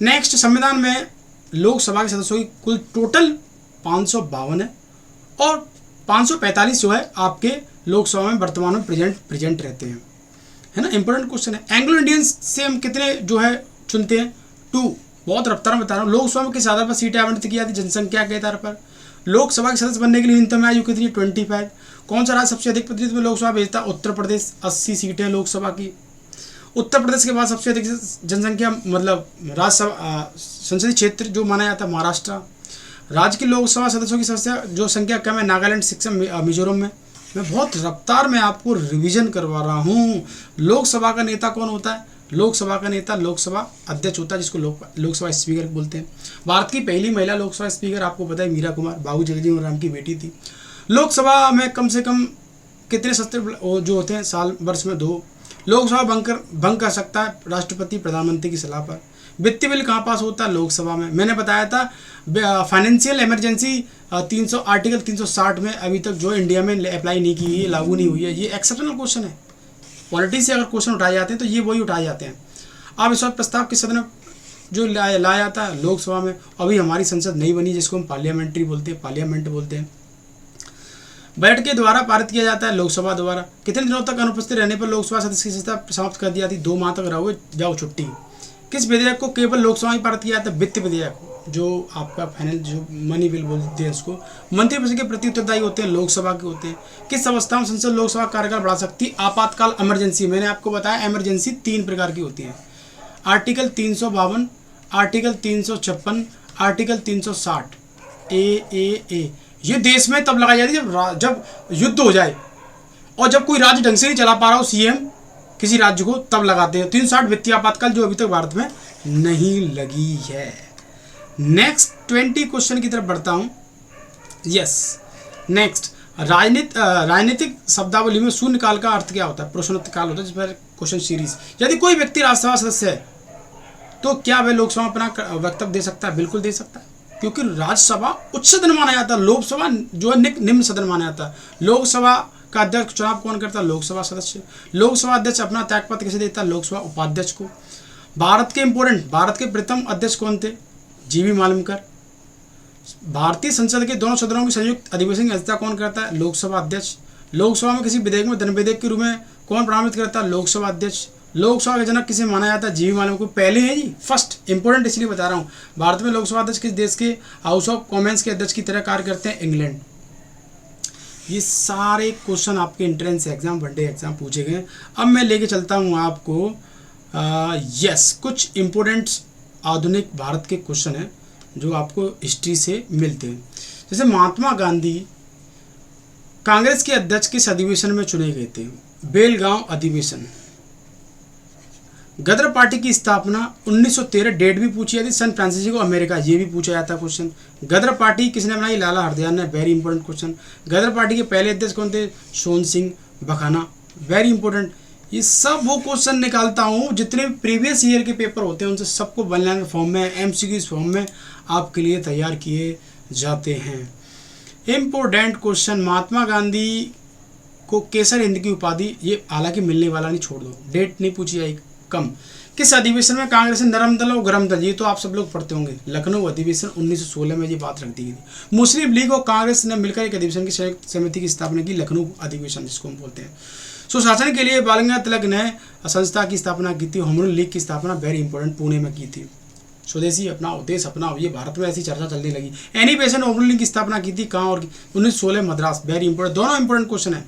नेक्स्ट, संविधान में लोकसभा के सदस्यों की कुल टोटल 552 है और 545 जो है आपके लोकसभा में वर्तमान में प्रेजेंट रहते हैं, है ना। इंपॉर्टेंट क्वेश्चन है। एंग्लो इंडियंस से हम कितने जो है चुनते हैं, 2। बहुत रफ्तार में बता रहा हूँ। लोकसभा में किस आधार पर सीटें आवंटित की जाती है, जनसंख्या के आधार पर। लोकसभा के सदस्य बनने के लिए न्यूनतम आयु कितनी, 25। कौन सा राज्य सबसे अधिक प्रतिनिधित्व में लोकसभा भेजता है, उत्तर प्रदेश, 80 सीटें लोकसभा की। उत्तर प्रदेश के बाद सबसे अधिक जनसंख्या, मतलब राज्यसभा संसदीय क्षेत्र जो माना जाता है, महाराष्ट्र। राज्य के लोकसभा सदस्यों की जो संख्या कम है, नागालैंड, सिक्किम, मिजोरम में। मैं बहुत रफ्तार में आपको रिवीजन करवा रहा हूँ। लोकसभा का नेता कौन होता है, लोकसभा का नेता लोकसभा अध्यक्ष होता है, जिसको लोकसभा स्पीकर बोलते हैं। भारत की पहली महिला लोकसभा स्पीकर आपको पता है, मीरा कुमार, बाबू जगजीवन राम की बेटी थी। लोकसभा में कम से कम कितने सत्र जो होते हैं, साल वर्ष में 2। लोकसभा भंग कर सकता है राष्ट्रपति प्रधानमंत्री की सलाह पर। वित्तीय बिल कहाँ पास होता है, लोकसभा में। मैंने बताया था फाइनेंशियल इमरजेंसी 300 आर्टिकल 360 में अभी तक जो इंडिया में अप्लाई नहीं की है, लागू नहीं हुई है। ये एक्सेप्शनल क्वेश्चन है। पॉलिटी से अगर क्वेश्चन उठाए जाते हैं तो ये वही उठाए जाते हैं। अब इस वक्त प्रस्ताव किस सदन में जो लाया जाता है, लोकसभा में। अभी हमारी संसद नहीं बनी, जिसको हम पार्लियामेंट्री बोलते हैं, पार्लियामेंट बोलते हैं। बजट के द्वारा पारित किया जाता है लोकसभा द्वारा। कितने दिनों तक अनुपस्थित रहने पर लोकसभा सदस्य की सत्ता समाप्त कर दी जाती है, 2 माह तक रहोगे, जाओ छुट्टी। किस विधेयक को केवल लोकसभा में पारित किया जाता है, वित्त विधेयक, जो आपका फाइनेंस जो मनी बिल बोलते हैं उसको। मंत्रिपरिषद के प्रति उत्तरदायी होते हैं, लोकसभा के होते हैं। किस अवस्था में संसद लोकसभा कार्यकाल बढ़ा सकती है, आपातकाल, इमरजेंसी। मैंने आपको बताया इमरजेंसी 3 प्रकार की होती है। आर्टिकल 352, आर्टिकल 356, आर्टिकल 360 ए। ये देश में तब लगाई जाती है जब युद्ध हो जाए और जब कोई राज्य ढंग से नहीं चला पा रहा हो, सीएम किसी राज्य को, तब लगाते हैं। 360 वित्तीय आपातकाल, जो अभी तक भारत में नहीं लगी है। नेक्स्ट 20 क्वेश्चन की तरफ बढ़ता हूं। यस, नेक्स्ट, राजनीतिक शब्दावली में शून्य काल का अर्थ क्या होता है, प्रश्नोत्तर काल होता है, जिस पर क्वेश्चन सीरीज। यदि कोई व्यक्ति राज्यसभा सदस्य है तो क्या वह लोकसभा में अपना वक्तव्य दे सकता है, बिल्कुल दे सकता है, क्योंकि राज्यसभा उच्च सदन माना जाता है, लोकसभा जो है निम्न सदन माना जाता है। लोकसभा का अध्यक्ष चुनाव कौन करता है, लोकसभा सदस्य। लोकसभा अध्यक्ष अपना त्यागपत्र किसे देता है, लोकसभा उपाध्यक्ष को। भारत के प्रथम अध्यक्ष कौन थे, जीवी मालमकर। भारतीय संसद के दोनों सदनों की संयुक्त अधिवेशन की अध्यक्षता कौन करता है, लोकसभा अध्यक्ष। लोकसभा में किसी विधेयक में धन विधेयक के रूप में कौन प्रमाणित करता है, लोकसभा अध्यक्ष। लोकसभा के जनक किसे माना जाता है, जीवी मालमकर। पहले है जी, फर्स्ट इंपॉर्टेंट इसलिए बता रहा हूँ। भारत में लोकसभा अध्यक्ष किस देश के हाउस ऑफ कॉमन्स के अध्यक्ष की तरह कार्य करते हैं, इंग्लैंड। ये सारे क्वेश्चन आपके एंट्रेंस एग्जाम, वनडे एग्जाम पूछे गए। अब मैं लेके चलता हूँ आपको कुछ इम्पोर्टेंट आधुनिक भारत के क्वेश्चन हैं जो आपको हिस्ट्री से मिलते हैं। जैसे महात्मा गांधी कांग्रेस के अध्यक्ष किस अधिवेशन में चुने गए थे, बेलगांव अधिवेशन। गदर पार्टी की स्थापना 1913, डेट भी पूछी जाती, सन फ्रांसिस्को अमेरिका, ये भी पूछा जाता है क्वेश्चन। गदर पार्टी किसने बनाई, लाला हरदयाल ने, वेरी इंपॉर्टेंट क्वेश्चन। गदर पार्टी के पहले अध्यक्ष कौन थे, सोन सिंह बखाना, वेरी इंपॉर्टेंट। ये सब वो क्वेश्चन निकालता हूँ जितने प्रीवियस ईयर के पेपर होते हैं उनसे सबको वन लाइन फॉर्म में, एमसीक्यूज फॉर्म में आपके लिए तैयार किए जाते हैं। इम्पोर्टेंट क्वेश्चन, महात्मा गांधी को केसर हिंद की उपाधि, ये हालांकि मिलने वाला नहीं, छोड़ दो, डेट नहीं पूछी जाएगी, कम। किस अधिवेशन में कांग्रेस ने नरम दल और गरम दल, ये तो आप सब लोग पढ़ते होंगे, लखनऊ अधिवेशन 1916 में ये बात रख दी गई। मुस्लिम लीग और कांग्रेस ने मिलकर एक अधिवेशन की संयुक्त समिति की स्थापना की, लखनऊ अधिवेशन जिसको हम बोलते हैं। सुशासन के लिए बाल गंगाधर तिलक ने संस्था की स्थापना की थी। होम रूल लीग की स्थापना वेरी इंपॉर्टेंट पुणे में की थी। स्वदेशी अपनाओ, देश अपनाओ, ये भारत में ऐसी चर्चा चलने लगी। Annie Besant home rule league की स्थापना की थी कहाँ और 1916 मद्रास, वेरी इंपॉर्टेंट, दोनों इंपॉर्टेंट क्वेश्चन है।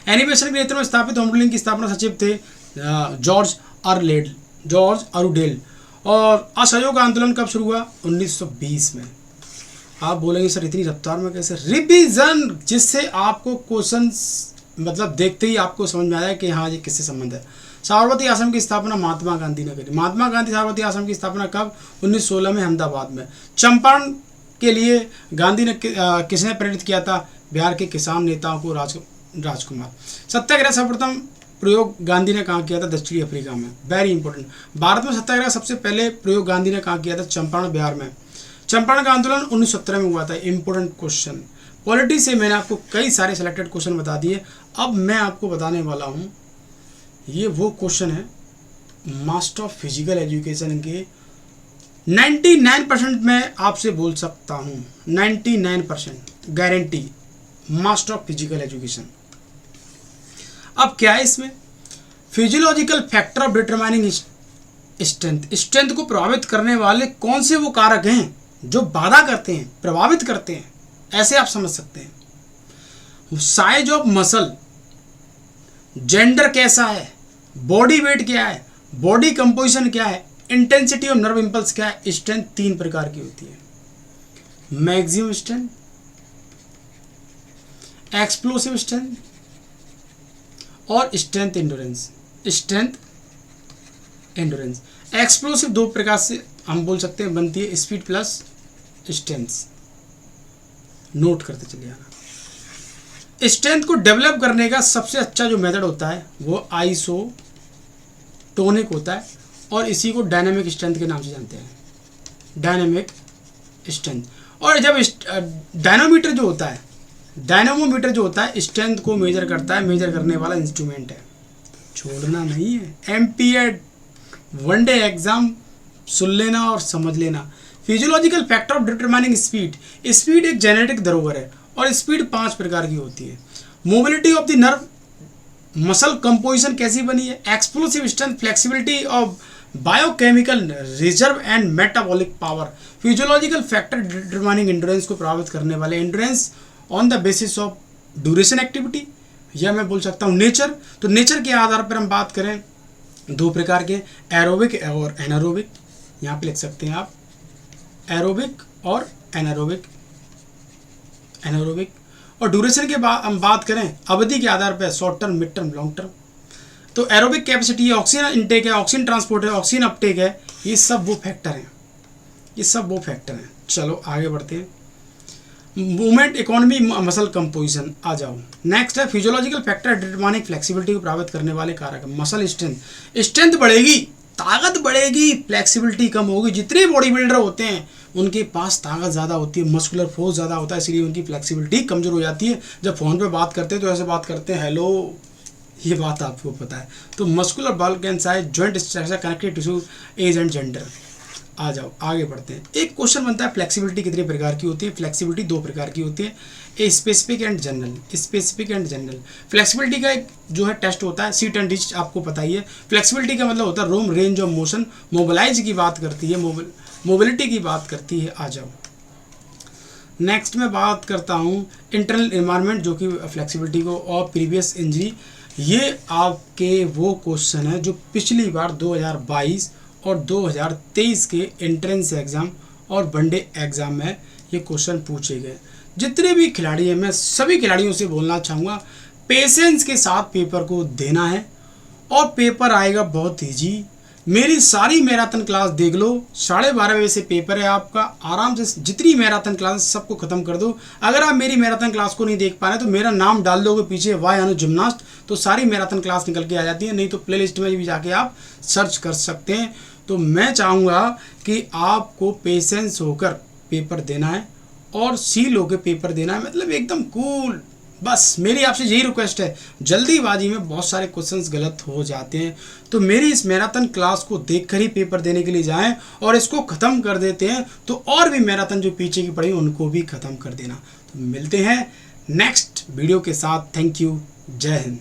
एनी बेसेंट के नेतृत्व में स्थापित होम रूल लीग की स्थापना सचिव थे जॉर्ज अरुडेल। और असहयोग आंदोलन कब शुरू हुआ, 1920 में। आप बोलेंगे सर इतनी रफ्तार में कैसे, रिवीजन, जिससे आपको क्वेश्चन मतलब देखते ही आपको समझ में आया कि हाँ ये किससे संबंध है। साबरमती आश्रम की स्थापना महात्मा गांधी ने करी। महात्मा गांधी साबरमती आश्रम की स्थापना कब, 1916 में अहमदाबाद में। चंपारण के लिए गांधी ने किसने प्रेरित किया था, बिहार के किसान नेताओं को, राजकुमार। सत्याग्रह सर्वप्रथम प्रयोग गांधी ने कहाँ किया था, दक्षिणी अफ्रीका में, वेरी इंपॉर्टेंट। भारत में सत्याग्रह सबसे पहले प्रयोग गांधी ने कहाँ किया था, चंपारण, बिहार में। चंपारण का आंदोलन 1917 में हुआ था, इंपॉर्टेंट क्वेश्चन। पॉलिटी से मैंने आपको कई सारे सेलेक्टेड क्वेश्चन बता दिए। अब मैं आपको बताने वाला हूँ, ये वो क्वेश्चन है मास्टर ऑफ फिजिकल एजुकेशन के 99% मैं आपसे बोल सकता हूँ, 99% guarantee, master of physical education. अब क्या है इसमें, physiological factor of determining strength, strength को प्रभावित करने वाले कौन से वो कारक हैं जो बाधा करते हैं, प्रभावित करते हैं, ऐसे आप समझ सकते हैं। साइज ऑफ मसल, जेंडर कैसा है, बॉडी वेट क्या है, बॉडी कंपोजिशन क्या है, इंटेंसिटी ऑफ नर्व इंपल्स क्या है। स्ट्रेंथ 3 प्रकार की होती है, मैक्सिमम स्ट्रेंथ, एक्सप्लोसिव स्ट्रेंथ और strength endurance. Strength endurance, explosive 2 प्रकार से हम बोल सकते हैं बनती है, स्पीड प्लस स्ट्रेंथ, नोट करते चलिए आना। स्ट्रेंथ को डेवलप करने का सबसे अच्छा जो मेथड होता है वो आइसोटोनिक होता है और इसी को डायनामिक स्ट्रेंथ के नाम से जानते हैं, डायनामिक स्ट्रेंथ। और जब डायनोमीटर जो होता है, डायनामोमीटर जो होता है स्ट्रेंथ को मेजर करता है, मेजर करने वाला इंस्ट्रूमेंट है, छोड़ना नहीं है। एमपीएड वनडे एग्जाम सुन लेना और समझ लेना। Physiological factor of determining speed, speed एक जेनेटिक धरोहर है और स्पीड 5 प्रकार की होती है। Mobility of the nerve, muscle composition कैसी बनी है, explosive strength, flexibility of biochemical reserve and metabolic power. Physiological factor determining endurance को प्रभावित करने वाले, endurance on the basis of duration activity, या मैं बोल सकता हूँ नेचर। तो नेचर के आधार पर हम बात करें 2 प्रकार के, एरोबिक और एनारोबिक, यहाँ पे लिख सकते हैं आप एरोबिक और एनारोबिक, और ड्यूरेशन के बाद हम बात करें अवधि के आधार पर, short term, mid term, long term. तो एरोबिक कैपेसिटी है, ऑक्सीजन इनटेक है, ऑक्सीजन ट्रांसपोर्ट है, ऑक्सीजन अपटेक है, ये सब वो फैक्टर हैं, ये सब वो फैक्टर हैं। चलो आगे बढ़ते हैं। मूवमेंट, इकोनॉमी, मसल कंपोजिशन, आ जाओ। नेक्स्ट है फिजियोलॉजिकल फैक्टर डिटरमाइनिंग फ्लेक्सिबिलिटी को प्रभावित करने वाले कारक। मसल स्ट्रेंथ, स्ट्रेंथ बढ़ेगी, ताकत बढ़ेगी, फ्लेक्सिबिलिटी कम होगी। जितने बॉडी बिल्डर होते हैं उनके पास ताकत ज़्यादा होती है, मस्कुलर फोर्स ज़्यादा होता है, इसलिए उनकी फ्लेक्सिबिलिटी कमज़ोर हो जाती है। जब फ़ोन पे बात करते हैं तो ऐसे बात करते हैं, हेलो, ये बात आपको पता है। तो muscular bulk and size, joint structure, connective tissue, age and gender. आ जाओ आगे बढ़ते हैं। एक क्वेश्चन बनता है फ्लेक्सिबिलिटी कितने प्रकार की होती है। फ्लेक्सिबिलिटी 2 प्रकार की होती है, a specific and general. Specific and general flexibility का एक जो है टेस्ट होता है, सीट एंड डिच, आपको पता ही है। फ्लेक्सिबिलिटी का मतलब होता है ROM, range of motion, mobilise की बात करती है, मोबिलिटी की बात करती है। आ जाओ नेक्स्ट मैं बात करता हूँ इंटरनल एनवायरनमेंट, जो कि फ्लेक्सिबिलिटी को, और प्रीवियस इंजरी। ये आपके वो क्वेश्चन है जो पिछली बार 2022 और 2023 के एंट्रेंस एग्ज़ाम और वनडे एग्ज़ाम में ये क्वेश्चन पूछे गए। जितने भी खिलाड़ी हैं, मैं सभी खिलाड़ियों से बोलना चाहूँगा, पेशेंस के साथ पेपर को देना है और पेपर आएगा बहुत ईजी। मेरी सारी मैराथन क्लास देख लो, 12:30 बजे से पेपर है आपका। आराम से जितनी मैराथन क्लास सबको ख़त्म कर दो। अगर आप मेरी मैराथन क्लास को नहीं देख पा रहे तो मेरा नाम डाल दोगे पीछे वाई अनु जिम्नास्ट, तो सारी मैराथन क्लास निकल के आ जाती है। नहीं तो प्लेलिस्ट में भी जाके आप सर्च कर सकते हैं। तो मैं चाहूँगा कि आपको पेशेंस होकर पेपर देना है और सील होकर पेपर देना है, मतलब एकदम कूल। बस मेरी आपसे यही रिक्वेस्ट है, जल्दीबाजी में बहुत सारे क्वेश्चंस गलत हो जाते हैं। तो मेरी इस मैराथन क्लास को देखकर ही पेपर देने के लिए जाएं और इसको ख़त्म कर देते हैं, तो और भी मैराथन जो पीछे की पड़ी उनको भी ख़त्म कर देना। तो मिलते हैं नेक्स्ट वीडियो के साथ। थैंक यू, जय हिंद।